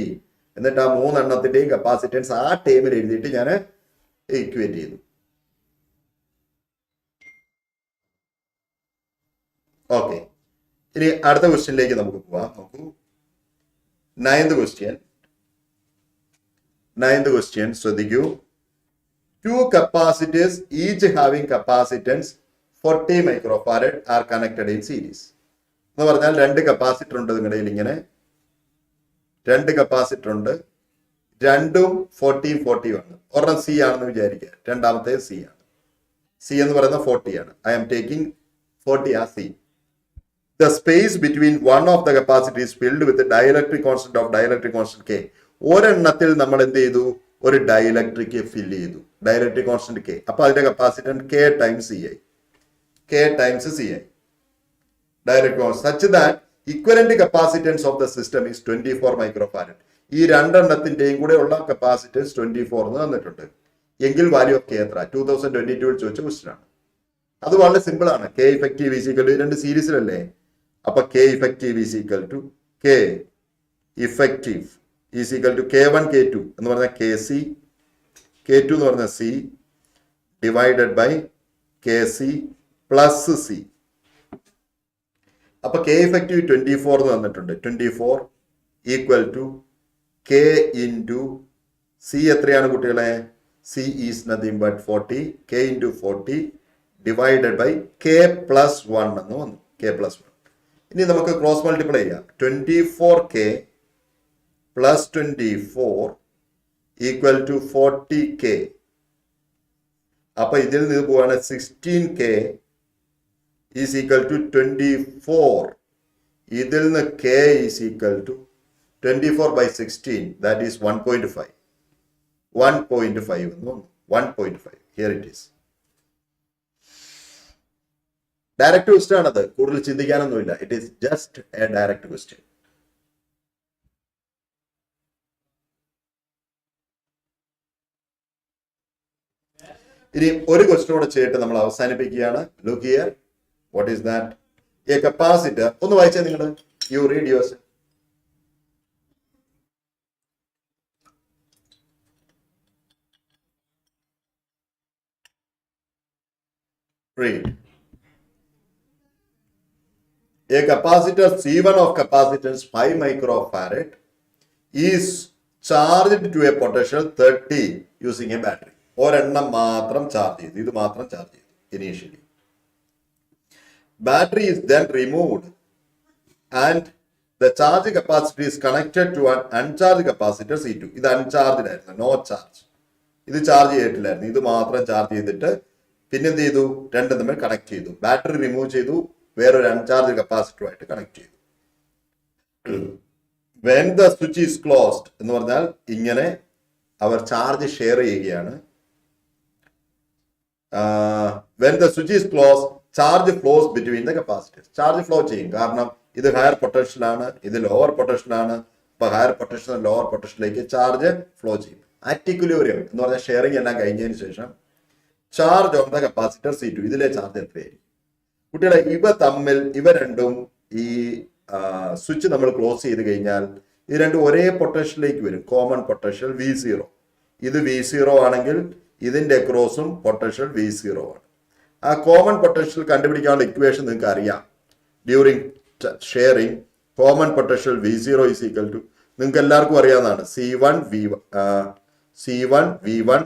എന്നിട്ട് ആ 3 എണ്ണത്തിന്റെയും കപ്പാസിറ്റൻസ് ആ ടേമിൽ എഴുതിയിട്ട് ഞാൻ ഇക്വേറ്റ് ചെയ്തു. ഓക്കെ, ഇനി അടുത്ത ക്വസ്റ്റ്യനിലേക്ക് നമുക്ക് പോവാം. നോക്കൂ, നയൻത് ക്വസ്റ്റ്യൻ ശ്രദ്ധിക്കൂ. 2 capacitors each having capacitance 40 microfarad are connected in series. എന്ന് പറഞ്ഞാൽ 2 കപ്പാസിറ്റർ ഉണ്ട് നിങ്ങളുടെ കയ്യിൽ. ഇങ്ങനെ 2 കപ്പാസിറ്റർ ഉണ്ട്, രണ്ടും 40 ആണ്. ഒരെണ്ണം C ആണെന്ന് വിചാരിക്കുക, രണ്ടാമത്തെ C ആണ്. C എന്ന് പറയുന്നത് 40 ആണ്. I am taking 40 as C. The space between one of the capacitor is filled with the dielectric constant of dielectric constant K. ഒരെണ്ണത്തിൽ നമ്മൾ എന്ത് ചെയ്തു, ഒരു ഡയലക്ട്രിക് ഫില്ല് ചെയ്തു, ഡയലക്ട്രിക് കോൺസ്റ്റന്റ് K. അപ്പൊ അതിന്റെ കപ്പാസിറ്റൻസ് K ടൈംസ് C ആയി. Direct constant such that equivalent capacitance of the system is 24 microfarad. ഈ രണ്ടെണ്ണത്തിന്റെയും കൂടെ ഉള്ള കപ്പാസിറ്റൻസ് 24 എന്ന് തന്നിട്ടുണ്ട്. എങ്കിൽ വാല്യൂ ഓഫ് K എത്ര? 2022 ചോദിച്ച ക്വസ്റ്റ്യൻ ആണ്. അത് വളരെ സിമ്പിൾ ആണ്. K effective is equal to, രണ്ട് സീരീസിലല്ലേ, അപ്പൊ K effective is equal to K effective is equal to K1 K2 എന്ന് പറഞ്ഞാൽ KC, K2 എന്ന് പറഞ്ഞാൽ C divided by KC plus C. അപ്പൊ K ഇഫക്റ്റീവ് 24 എന്ന് തന്നിട്ടുണ്ട്. 24 equal to K into C എത്രയാണ് കുട്ടികളെ? C is nothing but 40. K into 40 divided by K plus 1 എന്ന് വന്നു. K plus 1. ഇനി നമുക്ക് ക്രോസ് മൾട്ടിപ്ലൈ ചെയ്യാം. 24K plus 24 equal to 40K. അപ്പൊ ഇതിൽ നിന്ന് പോവാണ് 16K ഈസ് ഈക്വൽ ടു 24. ഇതിൽ നിന്ന് K is equal to 24 by 16, that is 1.5. 1.5 എന്ന് വന്നു. 1.5. Here it is. Direct question ആണത്, കൂടുതൽ ചിന്തിക്കാനൊന്നുമില്ല. It is just a direct question. ഇനി ഒരു ക്വസ്റ്റ്യൻ കൂടെ ചെയ്തിട്ട് നമ്മൾ അവസാനിപ്പിക്കുകയാണ്. Look here, what is that? A capacitor. ഒന്ന് വായിച്ചേ നിങ്ങൾ. You read yours. Read. A capacitor C1 of capacitance 5 microfarad is charged to a potential 30 using a battery. ഒരെണ്ണം മാത്രം ചാർജ് ചെയ്തു, ഇത് മാത്രം ചാർജ് ചെയ്തു initially. Battery is then removed and the charge capacitor is connected to an uncharged capacitor C2. ഇത് uncharged ആയിരുന്നു, no charge. ഇത് charge ചെയ്തിട്ടില്ലായിരുന്നു, ഇത് മാത്രം ചാർജ് ചെയ്തിട്ട് പിന്നെ എന്ത് ചെയ്തു, രണ്ടും തമ്മിൽ കണക്ട് ചെയ്തു. ബാറ്ററി റിമൂവ് ചെയ്തു, വേറൊരു അൺചാർജ് കപ്പാസിറ്ററുമായിട്ട് കണക്ട് ചെയ്തു. When the switch is closed എന്ന് പറഞ്ഞാൽ ഇങ്ങനെ അവർ ചാർജ് ഷെയർ ചെയ്യുകയാണ്. When the switch is close charge flows between the capacitors. Charge flow ചെയ്യും, കാരണം ഇത് ഹയർ പൊട്ടൻഷ്യലാണ്, ഇത് ലോവർ പൊട്ടൻഷ്യലാണ്. ഇപ്പൊ ഹയർ പൊട്ടൻഷ്യൽ ലോവർ പൊട്ടൻഷ്യലിലേക്ക് ചാർജ് ഫ്ലോ ചെയ്യും. ആറ്റിക്യുലിബ്രിയം എന്ന് പറഞ്ഞാൽ ഷെയറിംഗ് എല്ലാം കഴിഞ്ഞതിന് ശേഷം charge of the capacitor C2, ഇതിലെ ചാർജ് എത്രയായിരിക്കും കുട്ടികളെ? ഇവ രണ്ടും ഈ സ്വിച്ച് നമ്മൾ ക്ലോസ് ചെയ്ത് കഴിഞ്ഞാൽ ഇത് രണ്ടും ഒരേ പൊട്ടൻഷ്യലിലേക്ക് വരും. Common potential V0. ഇത് V0 ആണെങ്കിൽ ഇതിന്റെ അക്രോസും പൊട്ടൻഷ്യൽ V0 ആണ്. ആ കോമൺ പൊട്ടൻഷ്യൽ കണ്ടുപിടിക്കാനുള്ള ഇക്വേഷൻ നിങ്ങൾക്ക് അറിയാം. During sharing common potential V0 is equal to, നിങ്ങൾക്ക് എല്ലാവർക്കും അറിയാവുന്നതാണ്, C1 V1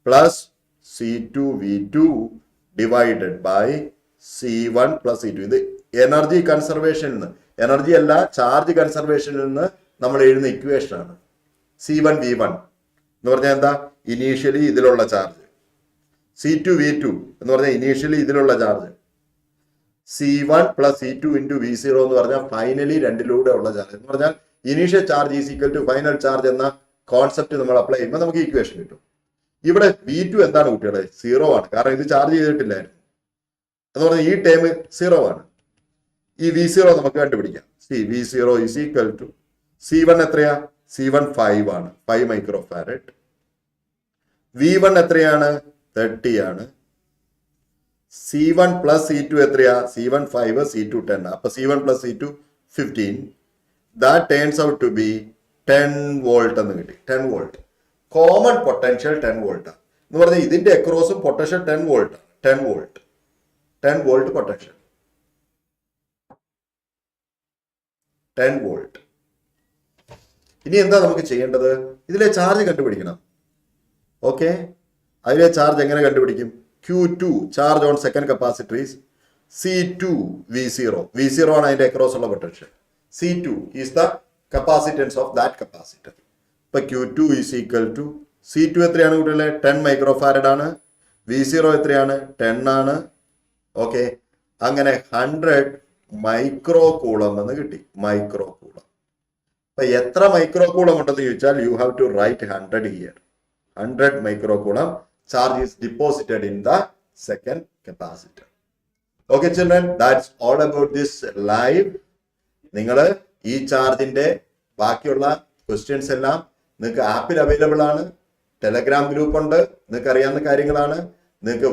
plus C2 V2 divided by C1 plus C2. ഇത് എനർജി കൺസർവേഷനിൽ നിന്ന്, എനർജി അല്ല ചാർജ് കൺസർവേഷനിൽ നിന്ന് നമ്മൾ എഴുതുന്ന ഇക്വേഷൻ ആണ്. C1 V1 എന്ന് പറഞ്ഞാൽ എന്താ? ഇനീഷ്യലി ഇതിലുള്ള ചാർജ്. C2 V2 എന്ന് പറഞ്ഞാൽ ഇനീഷ്യലി ഇതിലുള്ള charge. C1 plus C2 into V0 എന്ന് പറഞ്ഞാൽ ഫൈനലി രണ്ടിലൂടെ ഉള്ള ചാർജ്. എന്ന് പറഞ്ഞാൽ initial charge is equal to final charge എന്ന കോൺസെപ്റ്റ് നമ്മൾ അപ്ലൈ ചെയ്യുമ്പോൾ നമുക്ക് ഇക്വേഷൻ കിട്ടും. ഇവിടെ V2 എന്താണ് കുട്ടികളെ? 0 ആണ്, കാരണം ഇത് ചാർജ് ചെയ്തിട്ടില്ലായിരുന്നു. എന്ന് പറഞ്ഞാൽ ഈ ടൈം 0 ആണ്. ഈ V0 നമുക്ക് കണ്ടുപിടിക്കാം. V0 is equal to C1 എത്രയാ? C1 5 ആണ്, 5 മൈക്രോഫാരഡ്. V1 എത്രയാണ്? 30 ആണ്. C1 plus C2 എത്രയാ? C1 5, C2 10. അപ്പൊ C1 plus C2 15. That turns out to be 10 volt എന്ന് കിട്ടി. 10 volt. Common potential 10 volt. എന്ന് പറഞ്ഞാൽ ഇതിന്റെ അക്രോസും potential 10 volt. 10 volt. 10 volt potential. 10 volt. ഇനി എന്താ നമുക്ക് ചെയ്യേണ്ടത്? ഇതിലെ ചാർജ് കണ്ടുപിടിക്കണം. ഓക്കെ, അതിലെ ചാർജ് എങ്ങനെ കണ്ടുപിടിക്കും? Q2 charge on second capacitor is C2 V0. V0 ആണ് അതിന്റെ അക്രോസ് ഉള്ള potential. C2 is the capacitance of that capacitor. ഇപ്പൊ Q2 is equal to C2 എത്രയാണ് കുട്ടികളെ? 10 മൈക്രോ ഫാരഡ് ആണ്. V0 എത്രയാണ്? 10 ആണ്. ഓക്കെ, അങ്ങനെ 100 മൈക്രോ കൂളം എന്ന് കിട്ടി. Microcoulomb. അപ്പൊ എത്ര മൈക്രോ കൂളം ഉണ്ടെന്ന് ചോദിച്ചാൽ you have to write 100 here. 100 microcoulomb charge is deposited in the second capacitor. Okay children, that's all about this live. നിങ്ങൾ ഈ ചാർജിന്റെ ബാക്കിയുള്ള ക്വസ്റ്റ്യൻസ് എല്ലാം നിങ്ങൾക്ക് ആപ്പിൽ അവൈലബിൾ ആണ്. ടെലഗ്രാം ഗ്രൂപ്പ് ഉണ്ട്. നിങ്ങൾക്ക് അറിയാവുന്ന കാര്യങ്ങളാണ്. നിങ്ങൾക്ക്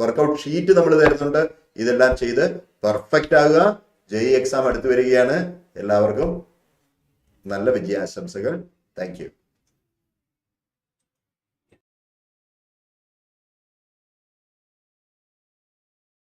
വർക്കൗട്ട് ഷീറ്റ് നമ്മൾ തരുന്നുണ്ട്. ഇതെല്ലാം ചെയ്ത് പെർഫെക്റ്റ് ആകുക. JEE എക്സാം അടുത്ത് വരികയാണ്. എല്ലാവർക്കും നല്ല വിജയാശംസകൾ. Thank you.